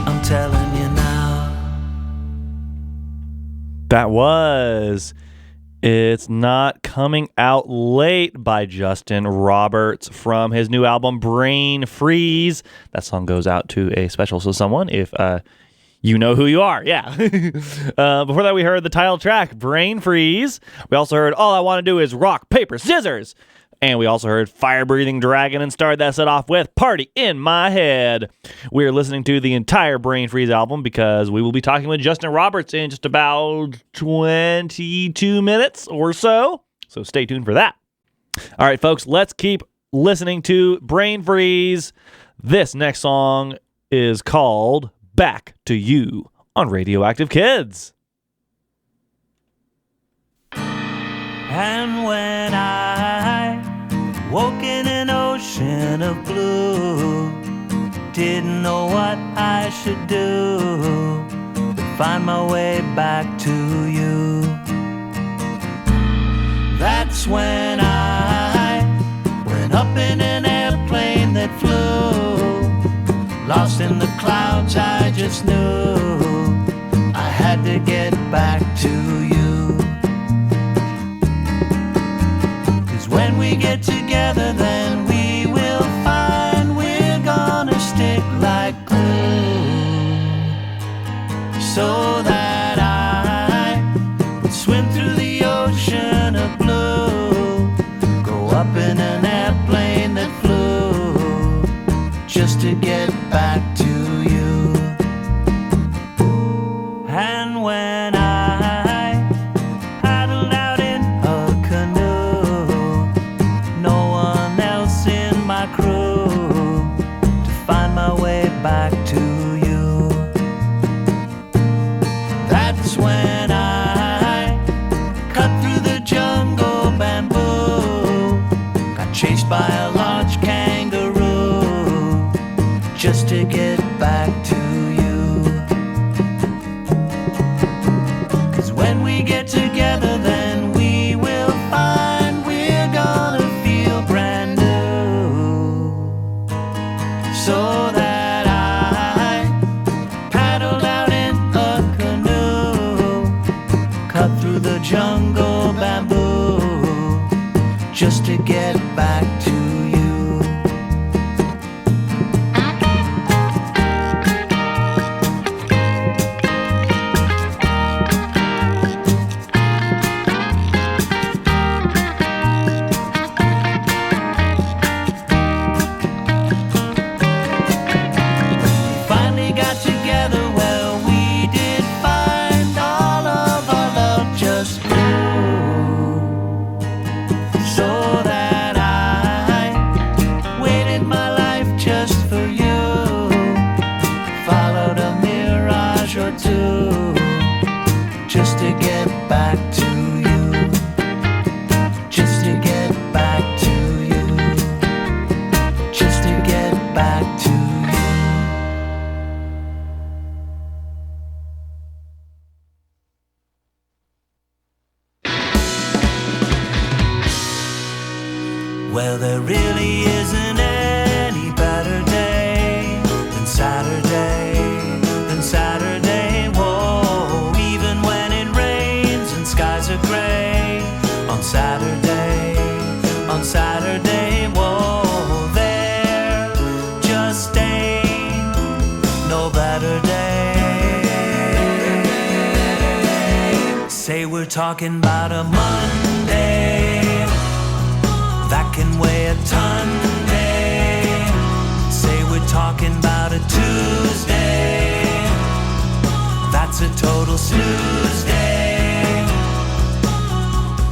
I'm telling you now. That was It's Not Coming Out Late by Justin Roberts from his new album Brain Freeze. That song goes out to a special to someone if you know who you are. Yeah. Before that, we heard the title track, Brain Freeze. We also heard All I Want to Do Is Rock, Paper, Scissors. And we also heard Fire Breathing Dragon and started that set off with Party in My Head. We're listening to the entire Brain Freeze album because we will be talking with Justin Roberts in just about 22 minutes or so. So stay tuned for that. All right, folks, let's keep listening to Brain Freeze. This next song is called Back to You on Radioactive Kids. And when I woke in an ocean of blue, didn't know what I should do to find my way back to you. That's when I went up in an airplane that flew, lost in the clouds. I just knew I had to get back to you. When we get together, then we will find we're gonna stick like glue, so that I would swim through the ocean of blue, go up in an airplane that flew, just to get back to you. And when I paddled out in a canoe, no one else in my crew, to find my way back to you. That's when I cut through the jungle bamboo, got chased by a large kangaroo, just to get back to you. 'Cause when we get together, then we will find we're gonna feel brand new, so that I paddled out in a canoe, cut through the jungle bamboo, just to get back to you. Finally got together, well, we did find all of our love just grew, so that I waited my life just for you, followed a mirage or two, just to get back to you, just to get back to you, just to get back to you. Well, there really isn't any better day than Saturday, whoa. Even when it rains and skies are gray, on Saturday, whoa. There just ain't no better day. Say we're talking about a Monday that can weigh a ton day. Say we're talking about a Tuesday that's a total snooze day.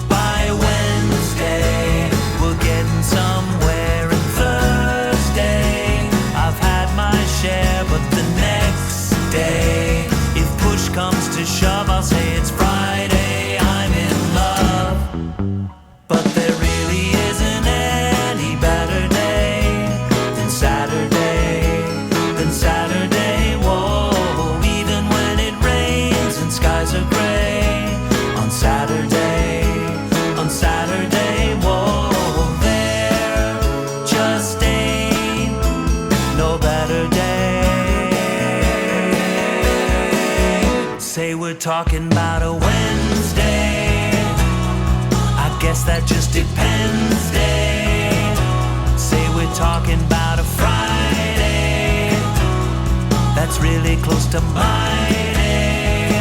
By Wednesday we're getting somewhere, and Thursday I've had my share, but the next day, if push comes to shove, I'll say it's Friday, I'm in love. But there really isn't any better day than Saturday, whoa. Even when it rains and skies are gray, guess that just depends day. Say we're talking about a Friday, that's really close to my day.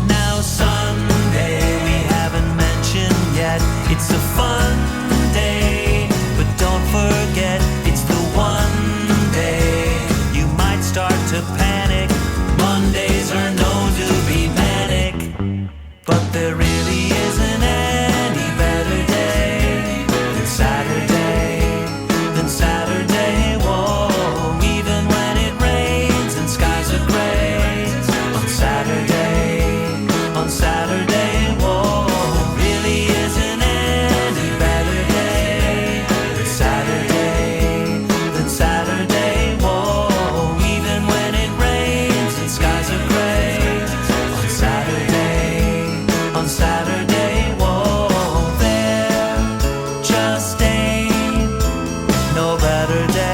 Now Sunday we haven't mentioned yet. It's a fun day, but don't forget it's the one day you might start to panic. Mondays are known to be manic, but there really isn't any better day than Saturday, than Saturday. Whoa, even when it rains and skies are gray, on Saturday, on Saturday. Whoa, really isn't any better day than Saturday, than Saturday. Whoa, even when it rains and skies are gray, on Saturday, on Saturday. Whoa, there just ain't no better day.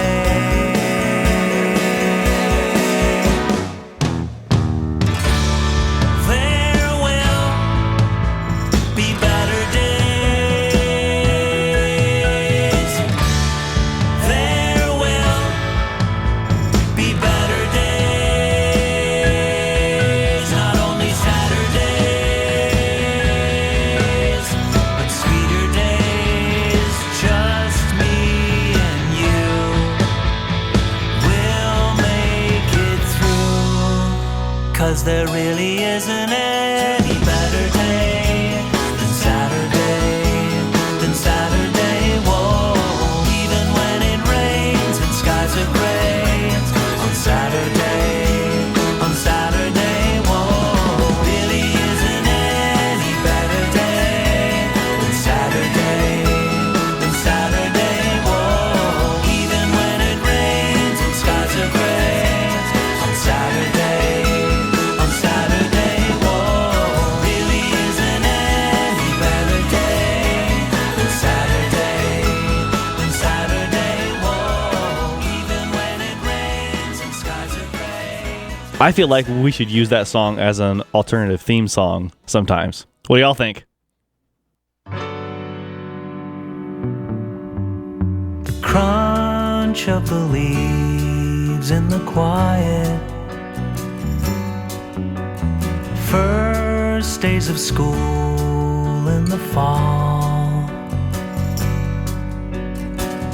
There will be better days. There will be better days. Not only Saturdays, but sweeter days. Just me and you will make it through. 'Cause there really isn't any better day than Saturday, than Saturday. Whoa, even when it rains and skies are gray, on Saturday, on Saturday. Whoa, really isn't any better day than Saturday, than Saturday. Whoa, even when it rains and skies are gray, on Saturday, on Saturday. Whoa, really isn't any better day than Saturday, than Saturday. Whoa, even when it rains and skies are gray. I feel like we should use that song as an alternative theme song sometimes. What do y'all think? Crunch of the leaves in the quiet. First days of school in the fall.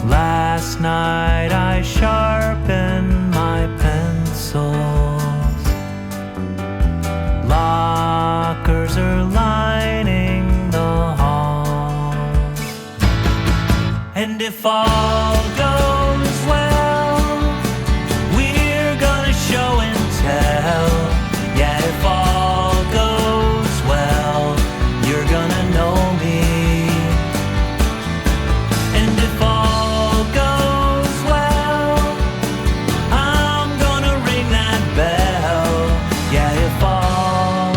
Last night I sharpened my pencils. Lockers are lining the halls. And if all goes well, we're gonna show and tell. Yeah, if all goes well, you're gonna know me. And if all goes well, I'm gonna ring that bell. Yeah, if all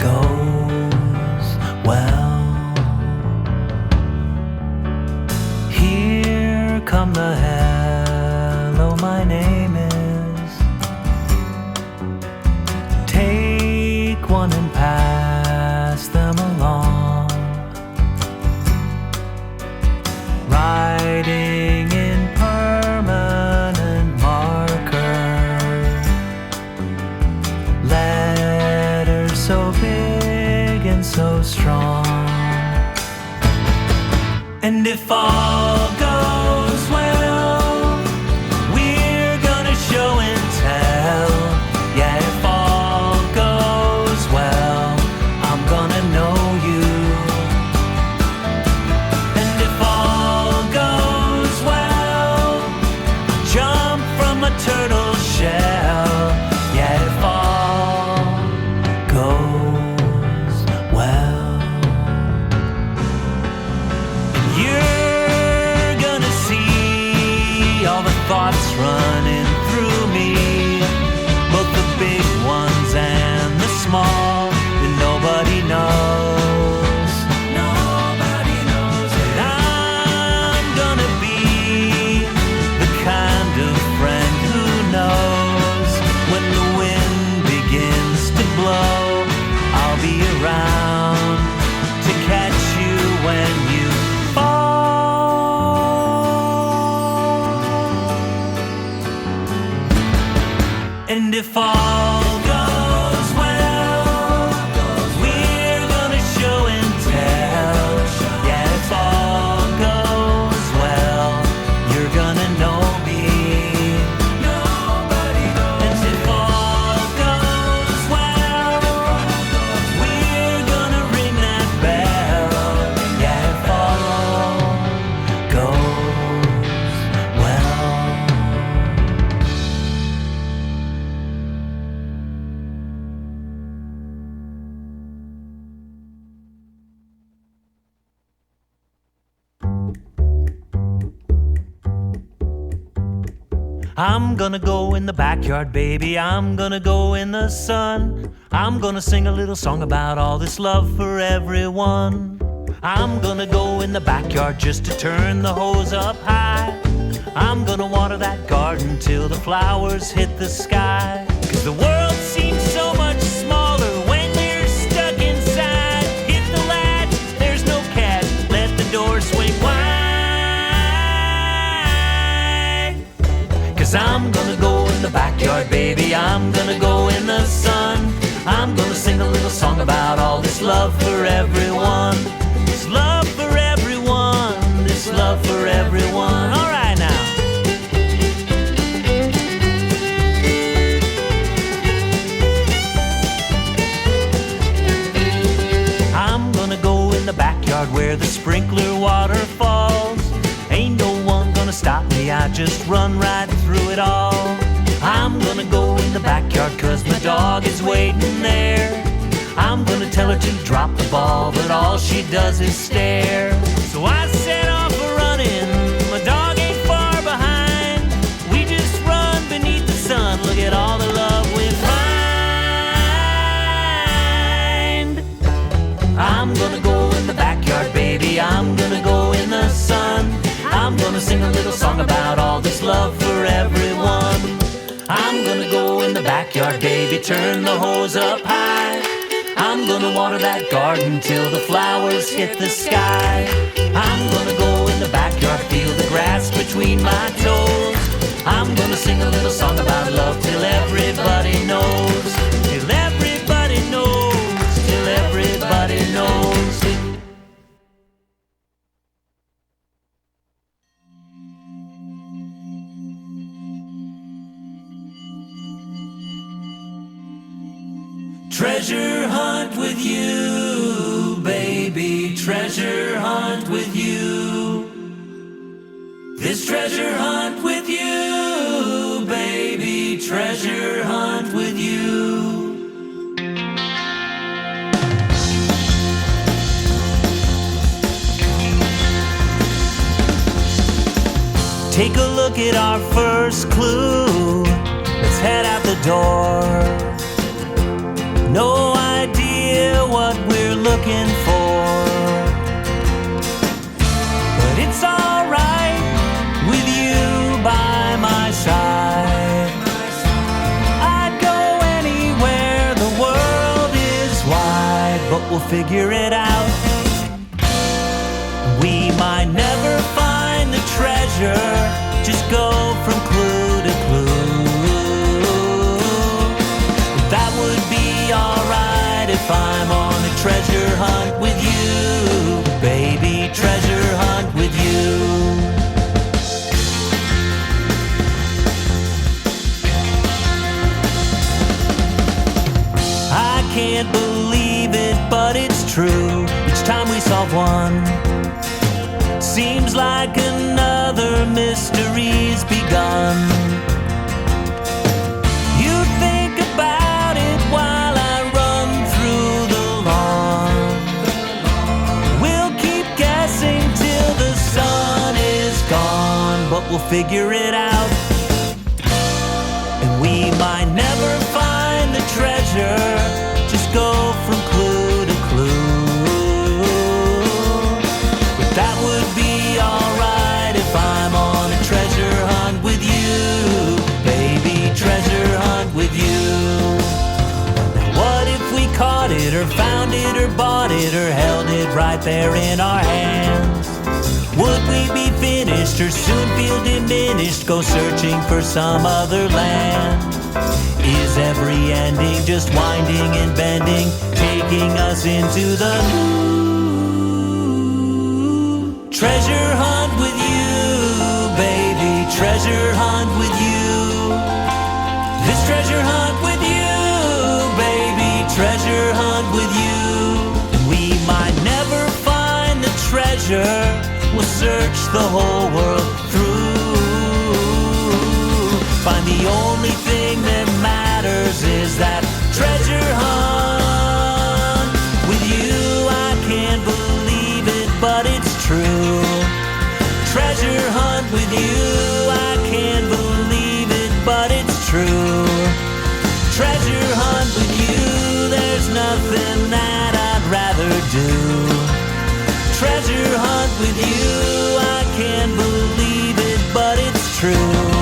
goes well. Here come the hello, my name is. Take one and pass them along. Writing in permanent marker. Letters so big and so strong. And if all goes well, we're gonna show and tell. Yeah, if all goes well, I'm gonna know you. And if all goes well, I'll jump from a turtle shell. Yeah, if all goes well. You're if all goes well, we're gonna show and tell. Yeah, if all goes well, you're gonna know me. And if all goes well, we're gonna ring that bell. Yeah, if all goes well. I'm gonna go in the backyard, baby. I'm gonna go in the sun. I'm gonna sing a little song about all this love for everyone. I'm gonna go in the backyard just to turn the hose up high. I'm gonna water that garden till the flowers hit the sky. 'Cause the world seems so much smaller when you're stuck inside. Hit the latch, there's no catch. Let the door swing wide. 'Cause I'm gonna go in the backyard, baby. I'm gonna go in the sun. I'm gonna sing a little song about all this love for everyone. This love for everyone. This love for everyone. All right now. I'm gonna go in the backyard where the sprinkler water falls. Ain't no one gonna stop me, I just run right through it all. I'm gonna go in the backyard 'cause my dog is waiting there. I'm gonna tell her to drop the ball, but all she does is stare. So I set off running, my dog ain't far behind. We just run beneath the sun, look at all the love we find. I'm gonna go in the backyard, baby. I'm gonna go in the sun. I'm gonna sing a little song about all this love for everyone. I'm gonna go in the backyard, baby, turn the hose up high. I'm gonna water that garden till the flowers hit the sky. I'm gonna go in the backyard, feel the grass between my toes. I'm gonna sing a little song about love till everybody knows. Till everybody knows. Till everybody knows. Treasure hunt with you, baby, treasure hunt with you. This treasure hunt with you, baby, treasure hunt with you. Take a look at our first clue. Let's head out the door. No idea what we're looking for, but it's alright with you by my side. I'd go anywhere, the world is wide, but we'll figure it out. We might never find the treasure, just go from clue to clue. That would be alright if I'm on a treasure hunt with you, baby, treasure hunt with you. I can't believe it, but it's true. Each time we solve one, seems like another mystery's begun. You think about it while I run through the lawn. We'll keep guessing till the sun is gone, but we'll figure it out. And we might never find the treasure, just go from clue to clue. But that would be alright if I'm on a treasure hunt with you, baby, treasure hunt with you. Now what if we caught it or found it or bought it or held it right there in our hands? Would we be finished or soon feel diminished, go searching for some other land? Is every ending just winding and bending, taking us into the new? Treasure hunt with you, baby, treasure hunt with you. This treasure hunt with you, baby, treasure hunt with you. We might never find the treasure, we'll search the whole world through. Find the only thing that matters is that treasure hunt. With you I can't believe it, but it's true. Treasure hunt with you, I can't believe it, but it's true. Treasure hunt with you, there's nothing that I'd rather do. Treasure hunt with you, I can't believe it, but it's true.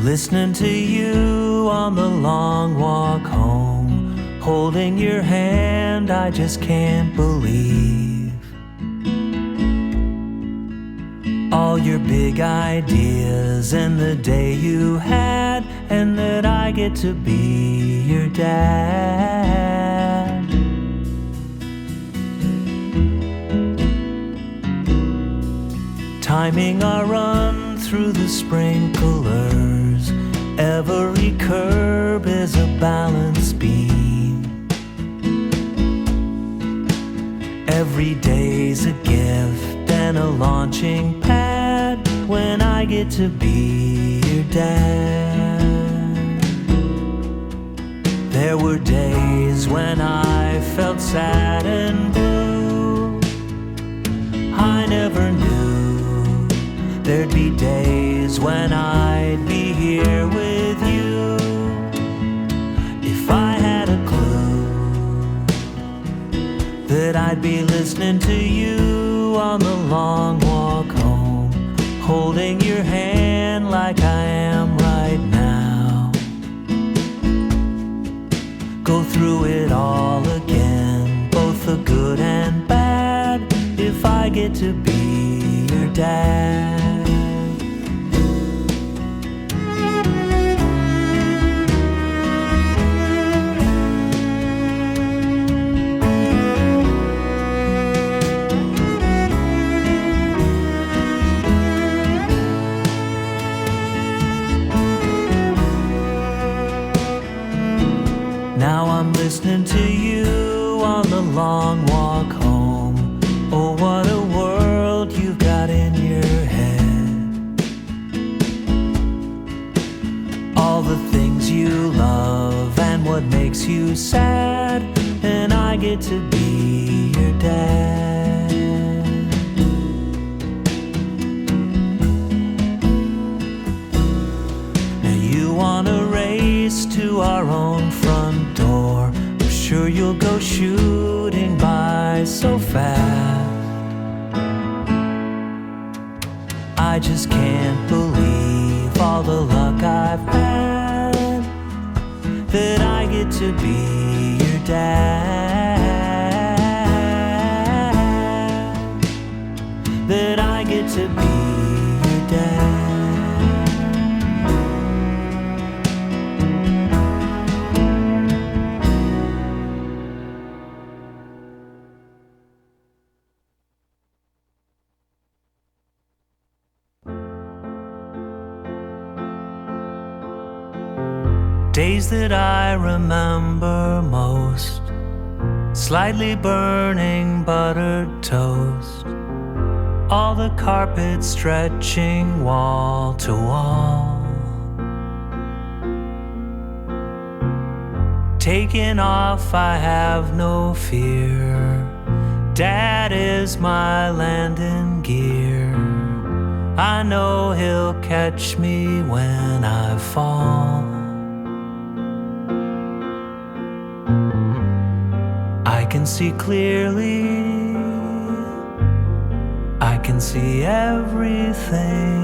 Listening to you on the long walk home, holding your hand, I just can't believe all your big ideas and the day you had, and that I get to be your dad. Timing our run through the sprinklers, every curb is a balance beam. Every day's a gift and a launching pad when I get to be your dad. There were days when I felt sad and blue. I never knew there'd be days when I'd be here with you. If I had a clue that I'd be listening to you on the long walk home, holding your hand like I am right now. Go through it all again, both the good and bad, if I get to be your dad. Now I'm listening to you on the long walk home. Oh, what a world you've got in your head. All the things you love and what makes you sad, and I get to be your dad. Now you wanna race to our own front door. I'm sure you'll go shooting by so fast. I just can't believe all the luck I've had, that I get to be your dad. That I get to be your dad. Days that I remember most, slightly burning buttered toast, all the carpet stretching wall to wall. Taking off, I have no fear. Dad is my landing gear. I know he'll catch me when I fall. I can see clearly, I can see everything.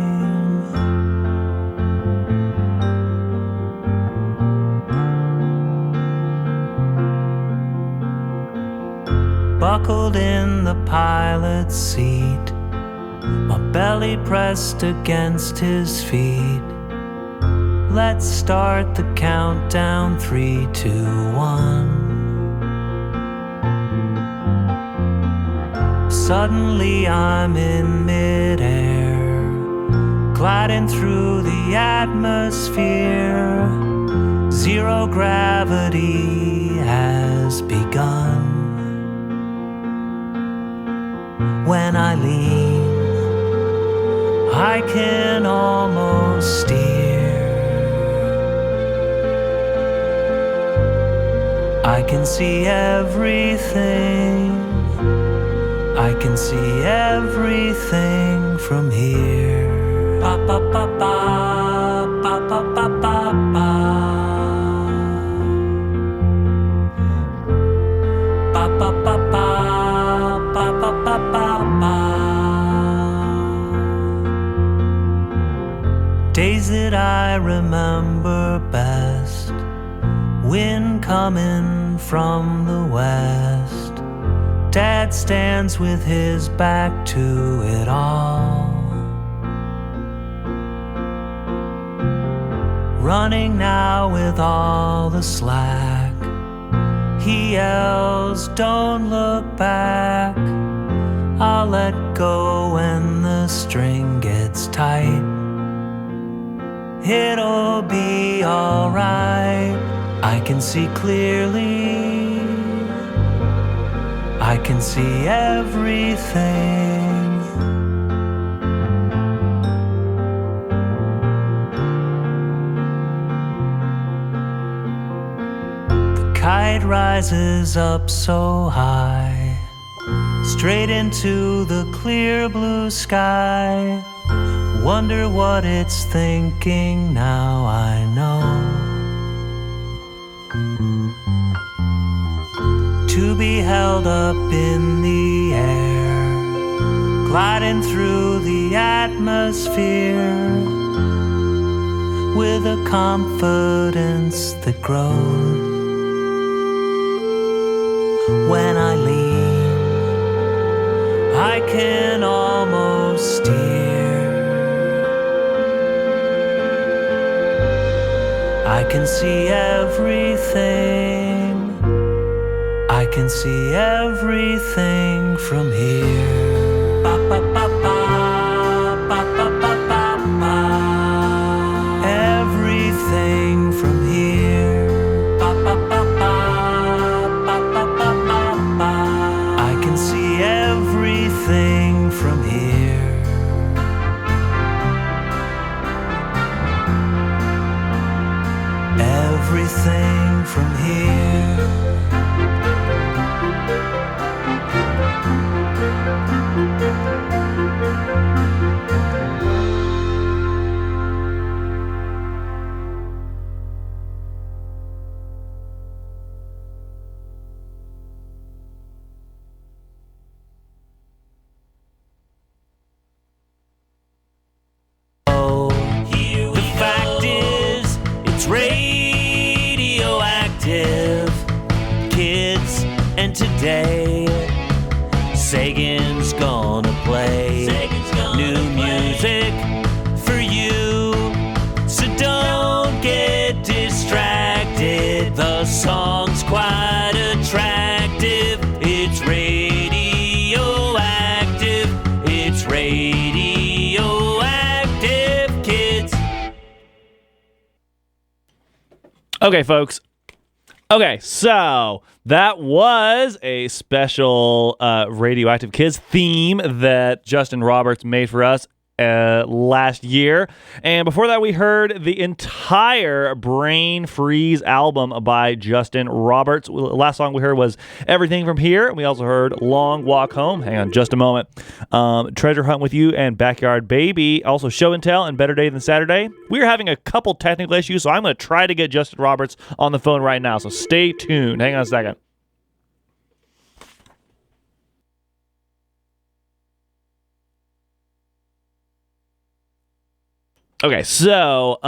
buckled in the pilot's seat, my belly pressed against his feet. Let's start the countdown, 3, 2, 1. Suddenly I'm in midair, gliding through the atmosphere. Zero gravity has begun. When I lean, I can almost steer. I can see everything. I can see everything from here. Ba ba ba ba ba ba ba ba ba. Ba ba ba ba ba ba ba ba ba. Days that I remember best, wind coming from the west. Dad stands with his back to it all, running now with all the slack. He yells, don't look back. I'll let go when the string gets tight. It'll be alright. I can see clearly. I can see everything. The kite rises up so high, straight into the clear blue sky. Wonder what it's thinking now, I know. To be held up in the air, gliding through the atmosphere, with a confidence that grows. When I lean, I can almost steer. I can see everything. I can see everything from here. Ba ba ba ba ba ba ba ba ba. Everything from here. Ba ba ba ba ba ba ba ba ba. I can see everything from here. Everything from here. The fact is, it's radioactive, kids, and today Sagan's gonna play new music for you. So don't get distracted, the song's quite attractive. It's radioactive, it's radioactive, kids. Okay, folks. Okay, so that was a special Radioactive Kids theme that Justin Roberts made for us last year. And before that, we heard the entire Brain Freeze album by Justin Roberts. The last song we heard was Everything From Here. We also heard Long Walk Home. Hang on just a moment. Treasure Hunt With You and Backyard Baby. Also Show and Tell and Better Day Than Saturday. We're having a couple technical issues, so I'm going to try to get Justin Roberts on the phone right now. So stay tuned. Hang on a second. Okay, so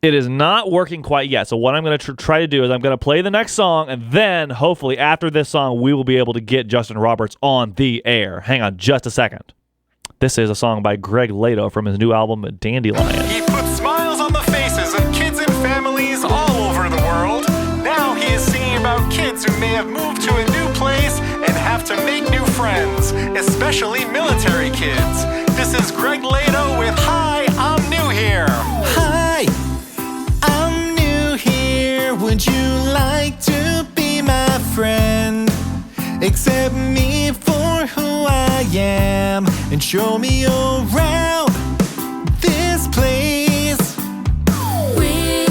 It is not working quite yet. So what I'm going to try to do is I'm going to play the next song, and then hopefully after this song, we will be able to get Justin Roberts on the air. Hang on just a second. This is a song by Greg Lato from his new album, Dandelion. He puts smiles on the faces of kids and families all over the world. Now he is singing about kids who may have moved to a new place and have to make new friends, especially military kids. This is Greg Lato with Hi, I'm New Here. Hi, I'm new here. Would you like to be my friend? Accept me for who I am and show me around this place. We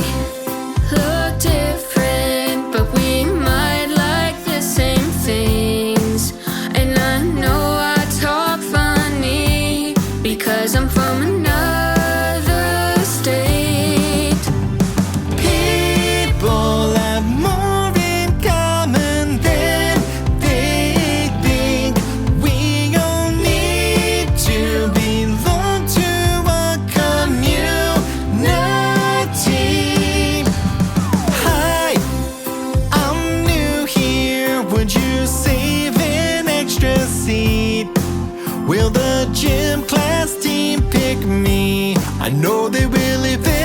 look different, but we might like the same things. And I know I talk funny because I'm from another state. People have more in common than they think. We all need to belong to a community. Hi, I'm new here. Would you save an extra seat? Will the gym class team pick me? I know they will eventually.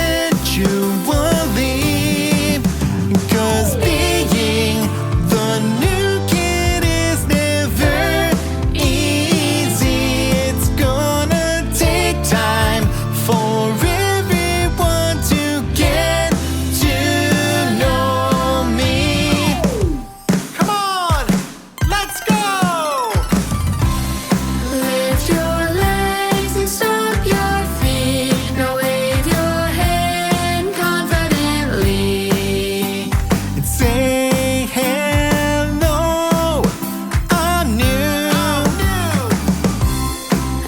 'Cause being the new kid is never easy. It's gonna take time for everyone to get to know me. Come on, let's go! Lift your legs and stomp your feet. Now wave your hand confidently. And say hello, I'm new.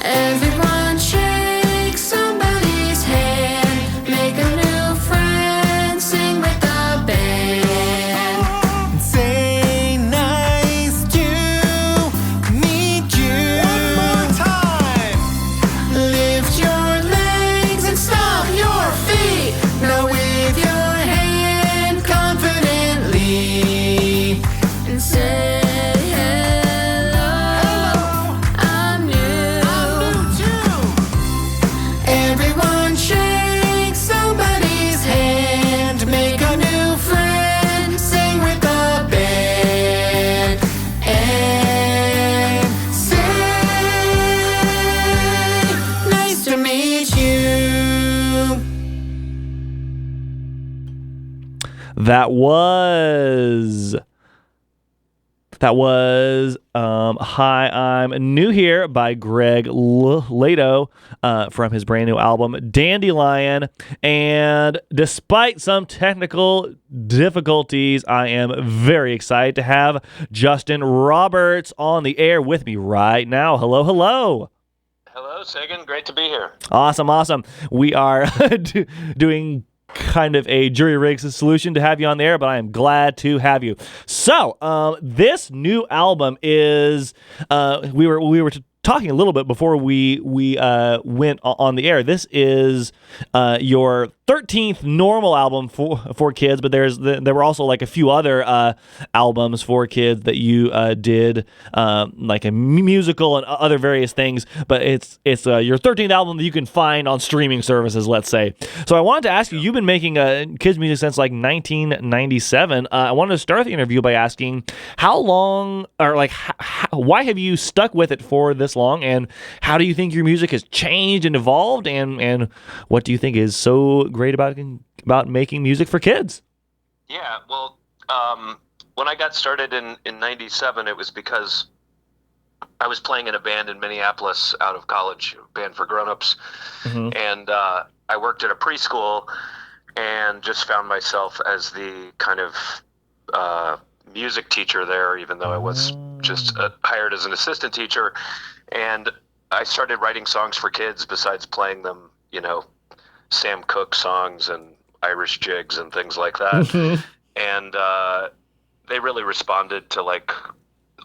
Everyone shake somebody's hand. Make a new friend. Sing with the band. And say nice to meet you. One more time. Lift your legs and stomp your feet. Now wave your hand confidently and say hello. I'm new. Everyone shake somebody's hand. Make a new friend. Sing with the band and say nice to meet you. That was Hi, I'm New Here by Greg Lato from his brand new album Dandelion. And despite some technical difficulties, I am very excited to have Justin Roberts on the air with me right now. Hello, hello. Hello, Sagan. Great to be here. Awesome. We are doing kind of a jury rigs solution to have you on the air, but I am glad to have you. So, this new album is we were talking a little bit before we went on the air. This is your 13th normal album for kids, but there were also like a few other albums for kids that you did, like a musical and other various things. But it's your 13th album that you can find on streaming services, let's say. So I wanted to ask you, you've been making kids music since like 1997. I wanted to start the interview by asking how long, or like why have you stuck with it for this long, and how do you think your music has changed and evolved, and what do you think is so great about making music for kids? Yeah, well, when I got started in 97, it was because I was playing in a band in Minneapolis out of college, a band for grown-ups. Mm-hmm. And I worked at a preschool and just found myself as the kind of music teacher there, even though I was just hired as an assistant teacher. And I started writing songs for kids besides playing them, Sam Cooke songs and Irish jigs and things like that. And they really responded to like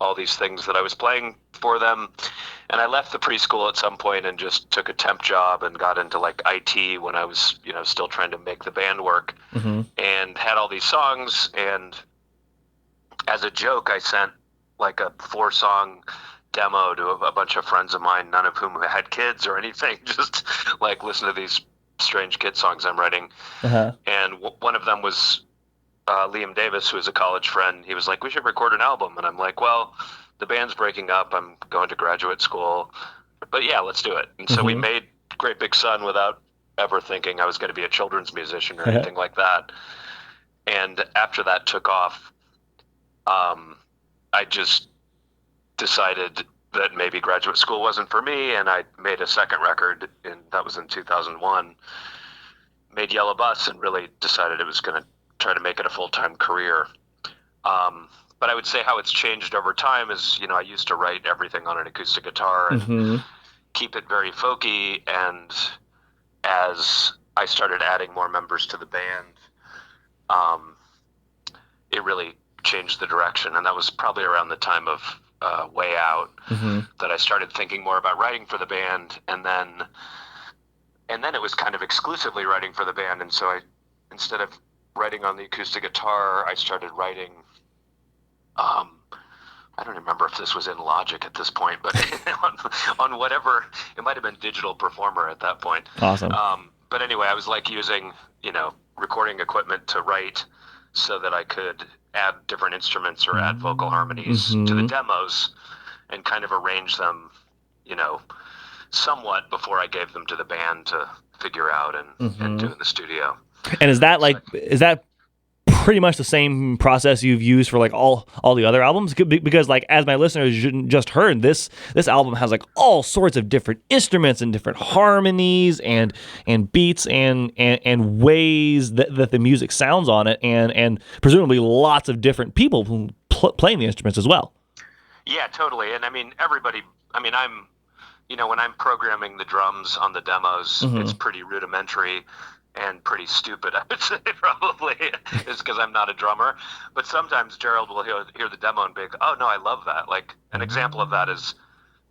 all these things that I was playing for them. And I left the preschool at some point and just took a temp job and got into like IT when I was, still trying to make the band work, and had all these songs. And as a joke, I sent like a 4-song demo to a bunch of friends of mine, none of whom had kids or anything, just like listen to these strange kid songs I'm writing. And one of them was Liam Davis, who is a college friend. He was like, we should record an album. And I'm like, well, the band's breaking up. I'm going to graduate school. But yeah, let's do it. And so we made Great Big Sun without ever thinking I was going to be a children's musician or anything like that. And after that took off, I just decided that maybe graduate school wasn't for me, and I made a second record, and that was in 2001. Made Yellow Bus, and really decided it was going to try to make it a full-time career. But I would say how it's changed over time is, I used to write everything on an acoustic guitar and keep it very folky, and as I started adding more members to the band, it really changed the direction. And that was probably around the time of Way Out that I started thinking more about writing for the band, and then it was kind of exclusively writing for the band. And so instead of writing on the acoustic guitar, I started writing, I don't remember if this was in Logic at this point, but on whatever, it might have been Digital Performer at that point. Awesome. But anyway, I was like using, recording equipment to write so that I could add different instruments or add vocal harmonies to the demos and kind of arrange them, somewhat before I gave them to the band to figure out and do in the studio. And is that pretty much the same process you've used for like all the other albums? Because like, as my listeners just heard, this album has like all sorts of different instruments and different harmonies and beats and ways that the music sounds on it, and presumably lots of different people playing the instruments as well. Yeah, totally. And I mean, when I'm programming the drums on the demos, it's pretty rudimentary and pretty stupid, I would say, probably, is because I'm not a drummer. But sometimes Gerald will hear the demo and be like, oh, no, I love that. Like, an example of that is,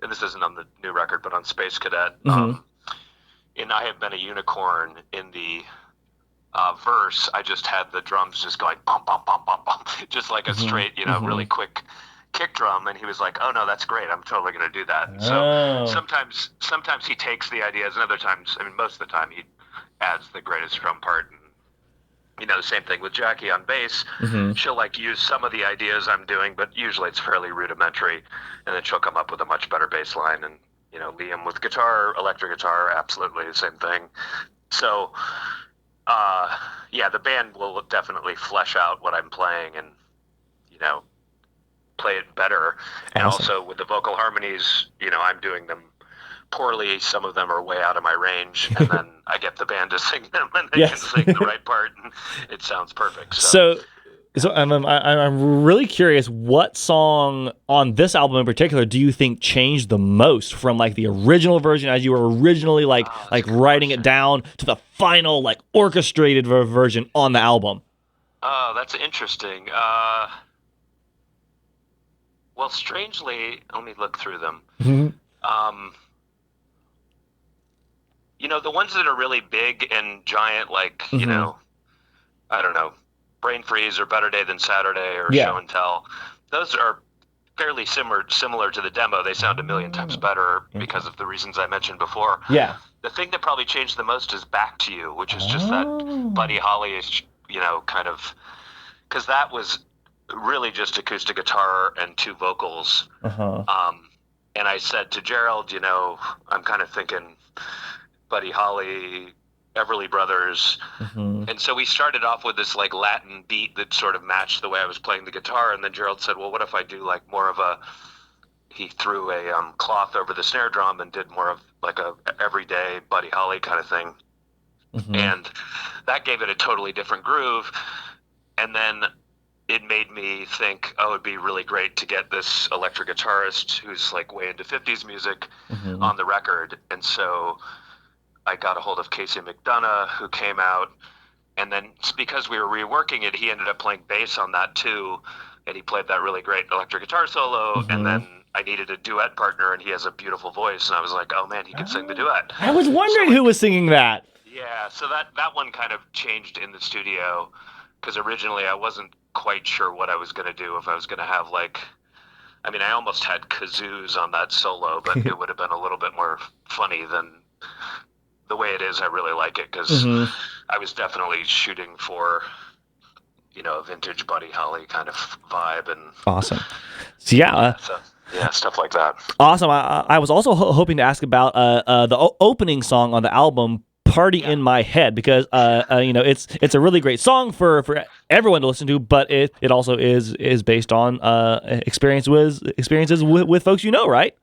and this isn't on the new record, but on Space Cadet, in I Have Been a Unicorn, in the verse, I just had the drums just going bum, bum, bum, bum, bum, just like a straight, really quick kick drum. And he was like, oh, no, that's great. I'm totally going to do that. So sometimes he takes the ideas, and other times, most of the time, he adds the greatest drum part. And the same thing with Jackie on bass. She'll like use some of the ideas I'm doing, but usually it's fairly rudimentary, and then she'll come up with a much better bass line. And Liam with guitar, electric guitar, absolutely the same thing. So the band will definitely flesh out what I'm playing and play it better. And also with the vocal harmonies, I'm doing them poorly. Some of them are way out of my range, and then I get the band to sing them, and they can sing the right part, and it sounds perfect. So I'm really curious, what song on this album in particular do you think changed the most from like the original version as you were originally like writing it down to the final like orchestrated version on the album? Oh, that's interesting. Well, strangely, let me look through them. The ones that are really big and giant, like, I don't know, Brain Freeze or Better Day Than Saturday or Show and Tell, those are fairly similar to the demo. They sound a million times better because of the reasons I mentioned before. Yeah. The thing that probably changed the most is Back to You, which is just that Buddy Holly-ish, kind of, because that was really just acoustic guitar and 2 vocals. And I said to Gerald, I'm kind of thinking Buddy Holly, Everly Brothers. And so we started off with this like Latin beat that sort of matched the way I was playing the guitar. And then Gerald said, well, what if I do like more of he threw a cloth over the snare drum and did more of like a everyday Buddy Holly kind of thing. And that gave it a totally different groove. And then it made me think, it'd be really great to get this electric guitarist who's like way into 50s music on the record. And so I got a hold of Casey McDonough, who came out, and then because we were reworking it, he ended up playing bass on that too. and he played that really great electric guitar solo, and then I needed a duet partner, and he has a beautiful voice, and I was like, oh man, he could sing the duet. I was wondering who was singing that. Yeah, so that one kind of changed in the studio, because originally I wasn't quite sure what I was going to do, if I was going to have I almost had kazoos on that solo, but it would have been a little bit more funny than the way it is. I really like it, because I was definitely shooting for, a vintage Buddy Holly kind of vibe. And awesome. So yeah, stuff like that. Awesome. I was also hoping to ask about the opening song on the album, "Party in My Head," because it's a really great song for everyone to listen to, but it also is based on experiences with folks right?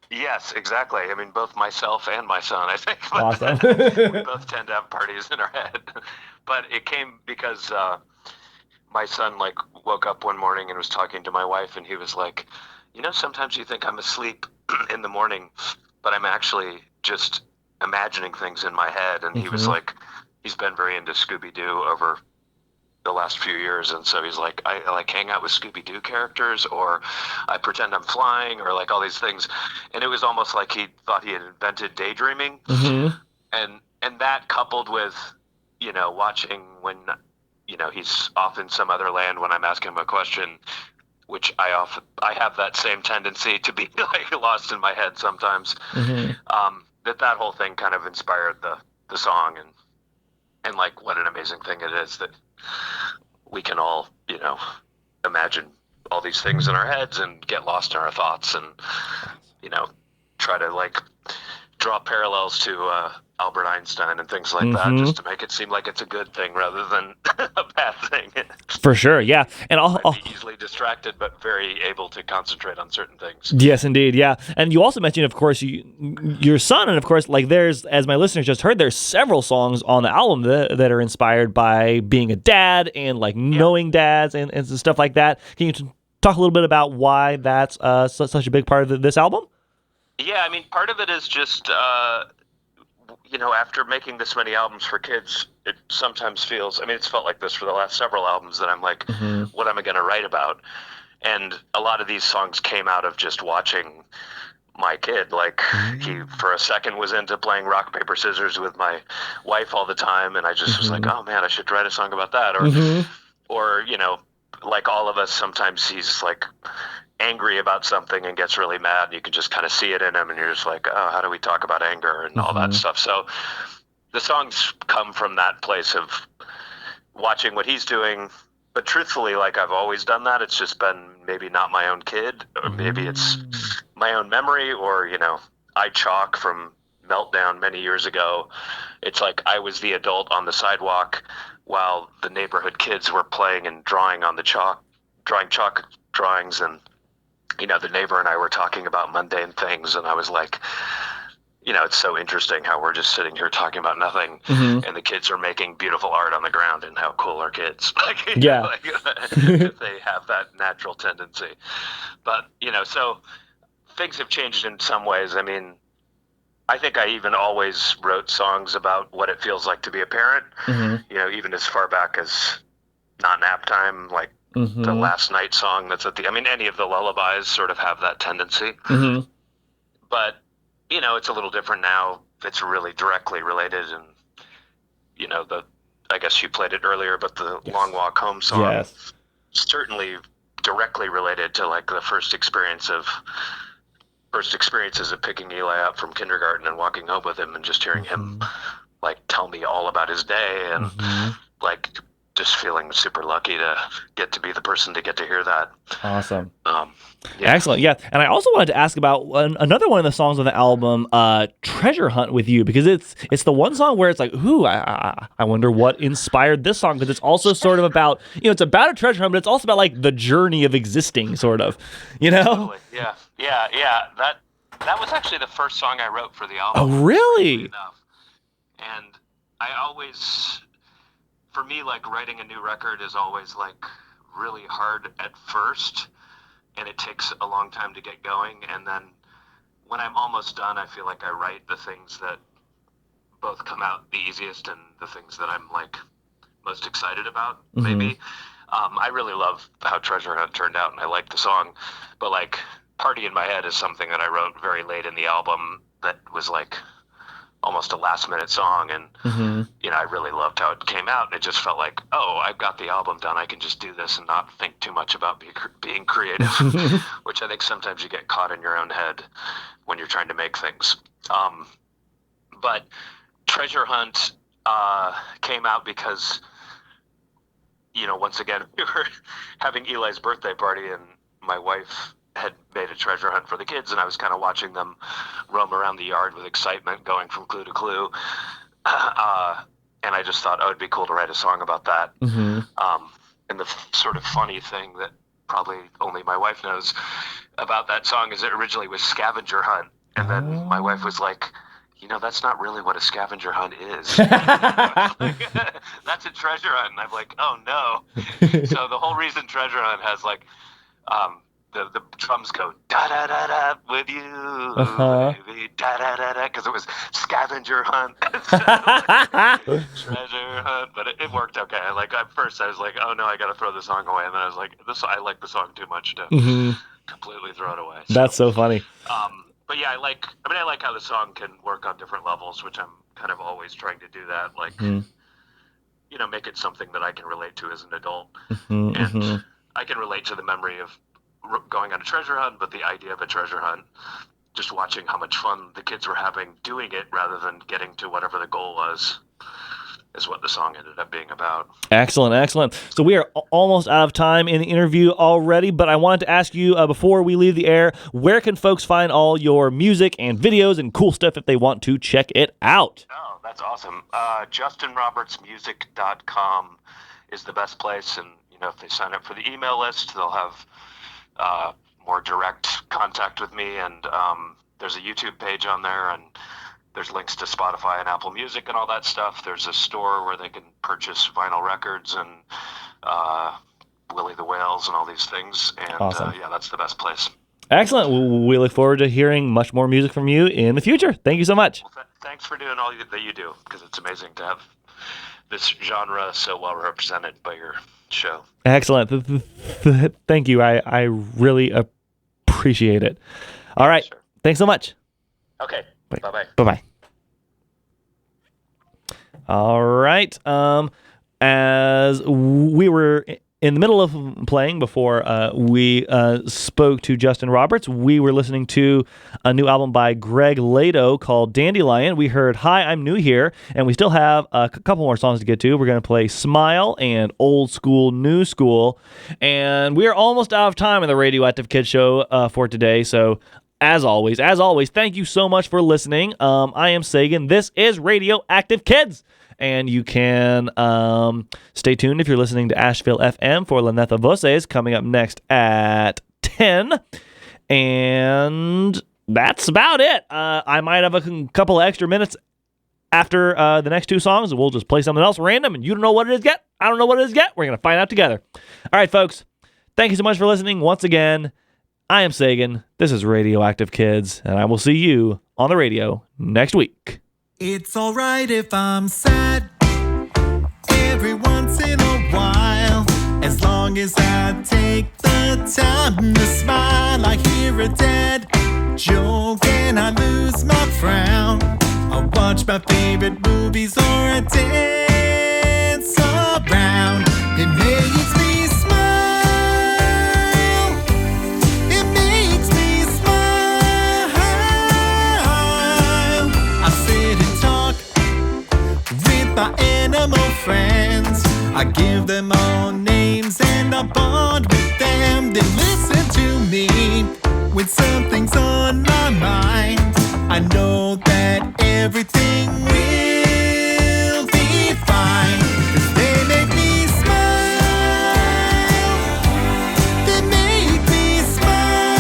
Yes, exactly. I mean, both myself and my son, I think. Awesome. We both tend to have parties in our head, but it came because my son woke up one morning and was talking to my wife, and he was like, sometimes you think I'm asleep in the morning, but I'm actually just imagining things in my head. And he was like, he's been very into Scooby-Doo over the last few years, and so he's like, I hang out with Scooby-Doo characters, or I pretend I'm flying, or all these things. And it was almost like he thought he had invented daydreaming. And that, coupled with watching when he's off in some other land when I'm asking him a question, which I have that same tendency to be lost in my head sometimes. That whole thing kind of inspired the song, and what an amazing thing it is that we can all, imagine all these things in our heads and get lost in our thoughts, and, try to draw parallels to Albert Einstein and things like that, just to make it seem like it's a good thing rather than a bad thing. For sure, yeah. And I'll be easily distracted, but very able to concentrate on certain things. Yes, indeed, yeah. And you also mentioned, of course, your son, and of course, there's, as my listeners just heard, there's several songs on the album that are inspired by being a dad and knowing dads and stuff like that. Can you talk a little bit about why that's such a big part of this album? Yeah, I mean, part of it is just, after making this many albums for kids, it sometimes feels, it's felt like this for the last several albums, that I'm like, what am I going to write about? And a lot of these songs came out of just watching my kid. He, for a second, was into playing rock, paper, scissors with my wife all the time, and I just was like, oh man, I should write a song about that. Or like all of us, sometimes he's angry about something and gets really mad, and you can just kind of see it in him, and you're just like, oh, how do we talk about anger and all that stuff? So the songs come from that place of watching what he's doing, but truthfully, I've always done that. It's just been maybe not my own kid, or maybe it's my own memory, or I Chalk from Meltdown many years ago. It's I was the adult on the sidewalk while the neighborhood kids were playing and drawing on the chalk drawings, and the neighbor and I were talking about mundane things, and I was like, it's so interesting how we're just sitting here talking about nothing, and the kids are making beautiful art on the ground, and how cool are kids? If they have that natural tendency. But, so things have changed in some ways. I think I even always wrote songs about what it feels like to be a parent, even as far back as Not Nap Time, the Last Night song that's at the, any of the lullabies sort of have that tendency. But, it's a little different now. It's really directly related, and, I guess you played it earlier, but the Long Walk Home song, certainly directly related to the first experiences of picking Eli up from kindergarten and walking home with him, and just hearing him tell me all about his day, and just feeling super lucky to get to be the person to get to hear that. Awesome. Excellent. Yeah. And I also wanted to ask about another one of the songs on the album, Treasure Hunt with You, because it's the one song where it's ooh, I wonder what inspired this song, because it's also sort of about, it's about a treasure hunt, but it's also about the journey of existing, sort of, Totally. Yeah. That was actually the first song I wrote for the album. Oh, really? And I always, for me, writing a new record is always really hard at first, and it takes a long time to get going. And then when I'm almost done, I feel like I write the things that both come out the easiest and the things that I'm most excited about, maybe. I really love how Treasure Hunt turned out, and I like the song. But like, Party in My Head is something that I wrote very late in the album that was like almost a last-minute song, and I really loved how it came out. And it just felt like, oh, I've got the album done. I can just do this and not think too much about being creative, which I think sometimes you get caught in your own head when you're trying to make things. But Treasure Hunt came out because, once again, we were having Eli's birthday party, and my wife had made a treasure hunt for the kids, and I was kind of watching them roam around the yard with excitement, going from clue to clue. And I just thought, it'd be cool to write a song about that. And the sort of funny thing that probably only my wife knows about that song is it originally was Scavenger Hunt. And then my wife was like, that's not really what a scavenger hunt is. That's a treasure hunt. And I'm like, oh no. So the whole reason Treasure Hunt has like, the drums go da-da-da-da with you, baby, da-da-da-da, because it was Scavenger Hunt. Treasure Hunt, but it worked okay. At first I was like, oh no, I got to throw the song away. And then I was like, I like the song too much to completely throw it away. That's so funny. But yeah, I like how the song can work on different levels, which I'm kind of always trying to do that. Like, make it something that I can relate to as an adult. And I can relate to the memory of going on a treasure hunt, but the idea of a treasure hunt, just watching how much fun the kids were having doing it rather than getting to whatever the goal was, is what the song ended up being about. Excellent. So we are almost out of time in the interview already, but I wanted to ask you before we leave the air, where can folks find all your music and videos and cool stuff if they want to check it out? Oh, that's awesome. JustinRobertsMusic.com is the best place, and if they sign up for the email list, they'll have more direct contact with me, and there's a YouTube page on there, and there's links to Spotify and Apple Music and all that stuff. There's a store where they can purchase vinyl records and Willie the Whales and all these things, and awesome. That's the best place. Excellent. We look forward to hearing much more music from you in the future. Thank you so much. Well, thanks for doing all that you do, because it's amazing to have this genre so well represented by your show. Excellent. Thank you. I really appreciate it. All right. Sure. Thanks so much. Okay. Bye-bye. Bye-bye. All right. As we were in the middle of playing before we spoke to Justin Roberts, we were listening to a new album by Greg Lado called Dandelion. We heard Hi, I'm New Here, and we still have a couple more songs to get to. We're going to play Smile and Old School, New School, and we are almost out of time in the Radioactive Kids show for today, so as always, thank you so much for listening. I am Sagan. This is Radioactive Kids. And you can stay tuned if you're listening to Asheville FM for La Neta Voces coming up next at 10. And that's about it. I might have a couple of extra minutes after the next two songs. We'll just play something else random, and you don't know what it is yet. I don't know what it is yet. We're going to find out together. All right, folks. Thank you so much for listening once again. I am Sagan. This is Radioactive Kids, and I will see you on the radio next week. It's alright if I'm sad every once in a while, as long as I take the time to smile. I hear a dad joke and I lose my frown. I watch my favorite movies or I dance around. It makes me smile. It makes me smile. I sit and talk with my animal friends. I give them all names and I bond with them. They listen to me when something's on my mind. I know that everything will be fine, 'cause they make me smile. They make me smile.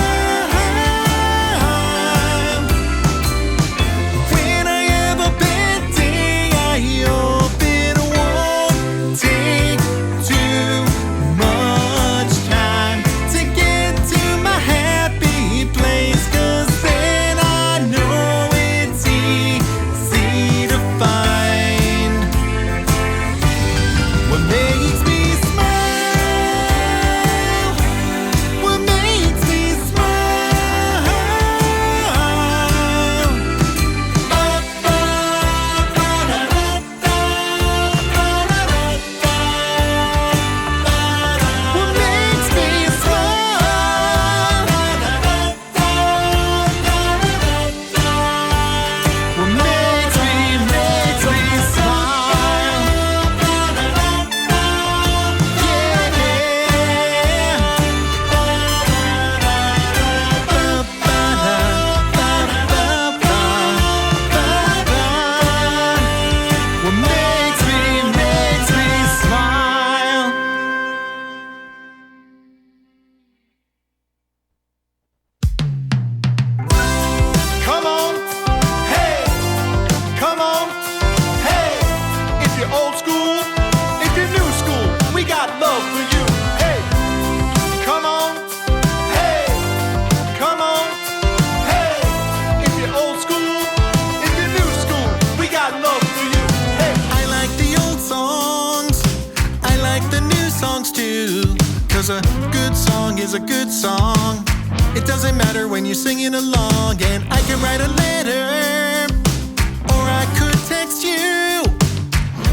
When I have a bad day, I hope it won't take too much time to get to my happy place. is a good song. It doesn't matter when you're singing along, and I can write a letter, or I could text you.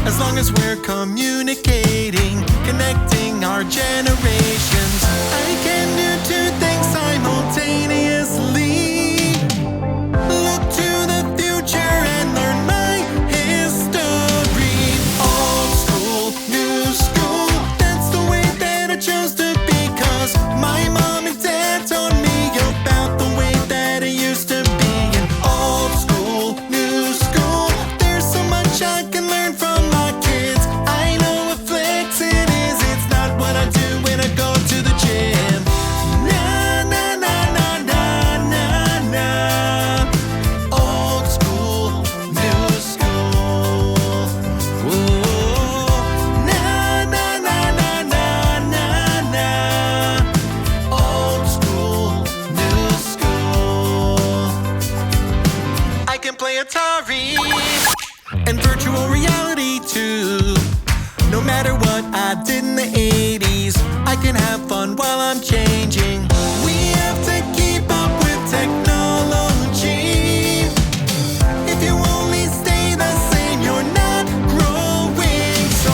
As long as we're communicating, connecting our generations, I can do two things simultaneously. Look to the future and learn my history. Old school, new school, that's the way that I chose to be. 'Cause my mom and dad told me about the way that it used to be. And old school, new school, there's so much I can learn from my kids. I know what flexing is, it's not what I do when I go to the gym. Na na na na na na na. Old school, new school. Whoa. Na na na na na na na. Old school, new school. I can play Atari and virtual reality too. No matter what I did in the 80s, I can have fun while I'm changing. We have to keep up with technology. If you only stay the same, you're not growing. So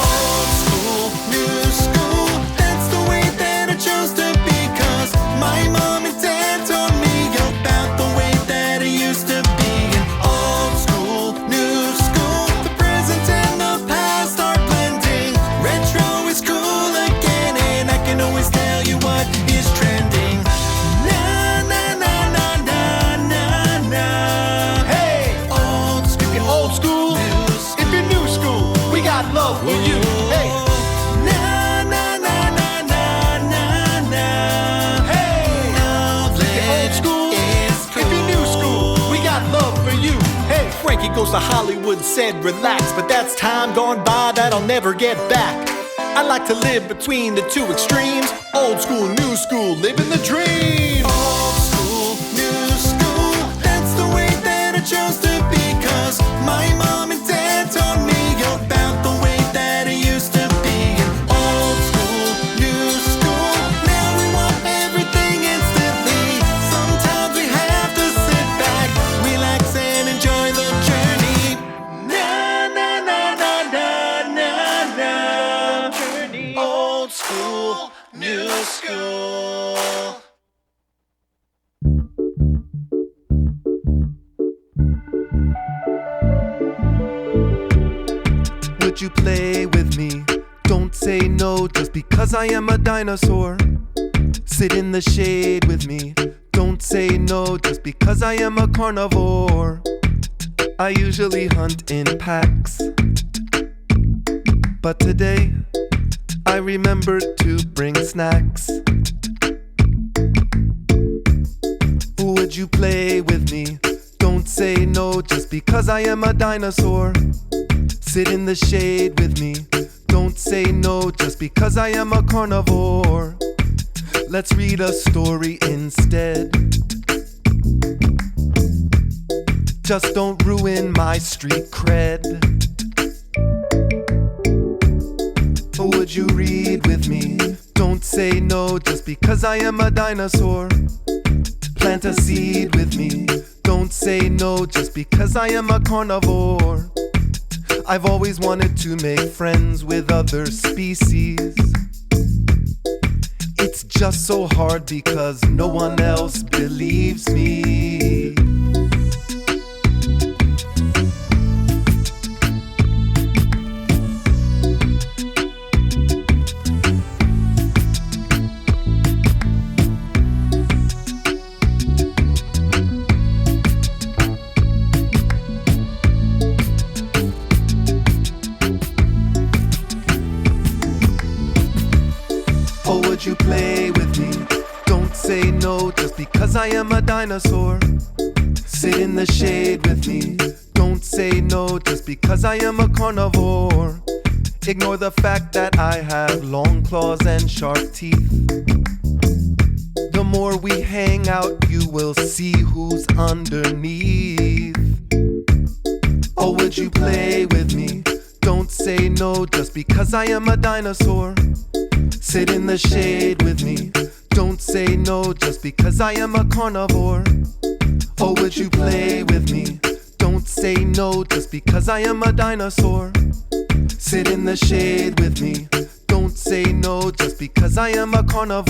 old school, new school, that's the way that I chose to be. 'Cause my mom and dad told me about the way that it used to be. And old school, new school, the present and the past are blending. Retro is cool again, and I can always tell you what is trending. Na na na na na na na. Hey, old school, if you're old school, if you're new school, we got love for you. Hey, na na na na na na na. Hey, if you're old school, if you're new school, we got love for you. Hey, Frankie Goes to Hollywood said relax, but that's time gone by that I'll never get back. I like to live between the two extremes. Old school, new school, living the dream. Old school, new school, that's the way that I chose to be. 'Cause my mom and dad told me about the way that it used to be. And old school, new school, now we want everything instantly. Sometimes we have to sit back, relax and enjoy the journey. Na na na na na na na. Old school, new school. Would you play with me? Don't say no just because I am a dinosaur. Sit in the shade with me. Don't say no just because I am a carnivore. I usually hunt in packs, but today I remembered to bring snacks. Would you play with me? Don't say no just because I am a dinosaur. Sit in the shade with me. Don't say no just because I am a carnivore. Let's read a story instead. Just don't ruin my street cred. Would you read with me? Don't say no just because I am a dinosaur. Plant a seed with me. Don't say no just because I am a carnivore. I've always wanted to make friends with other species. It's just so hard because no one else believes me. Would you play with me? Don't say no just because I am a dinosaur. Sit in the shade with me. Don't say no just because I am a carnivore. Ignore the fact that I have long claws and sharp teeth. The more we hang out, you will see who's underneath. Oh, would you play with me? Don't say no just because I am a dinosaur. Sit in the shade with me. say no just because I am a carnivore. Oh, would you play with me? Don't say no just because I am a dinosaur. Sit in the shade with me. Don't say no just because I am a carnivore.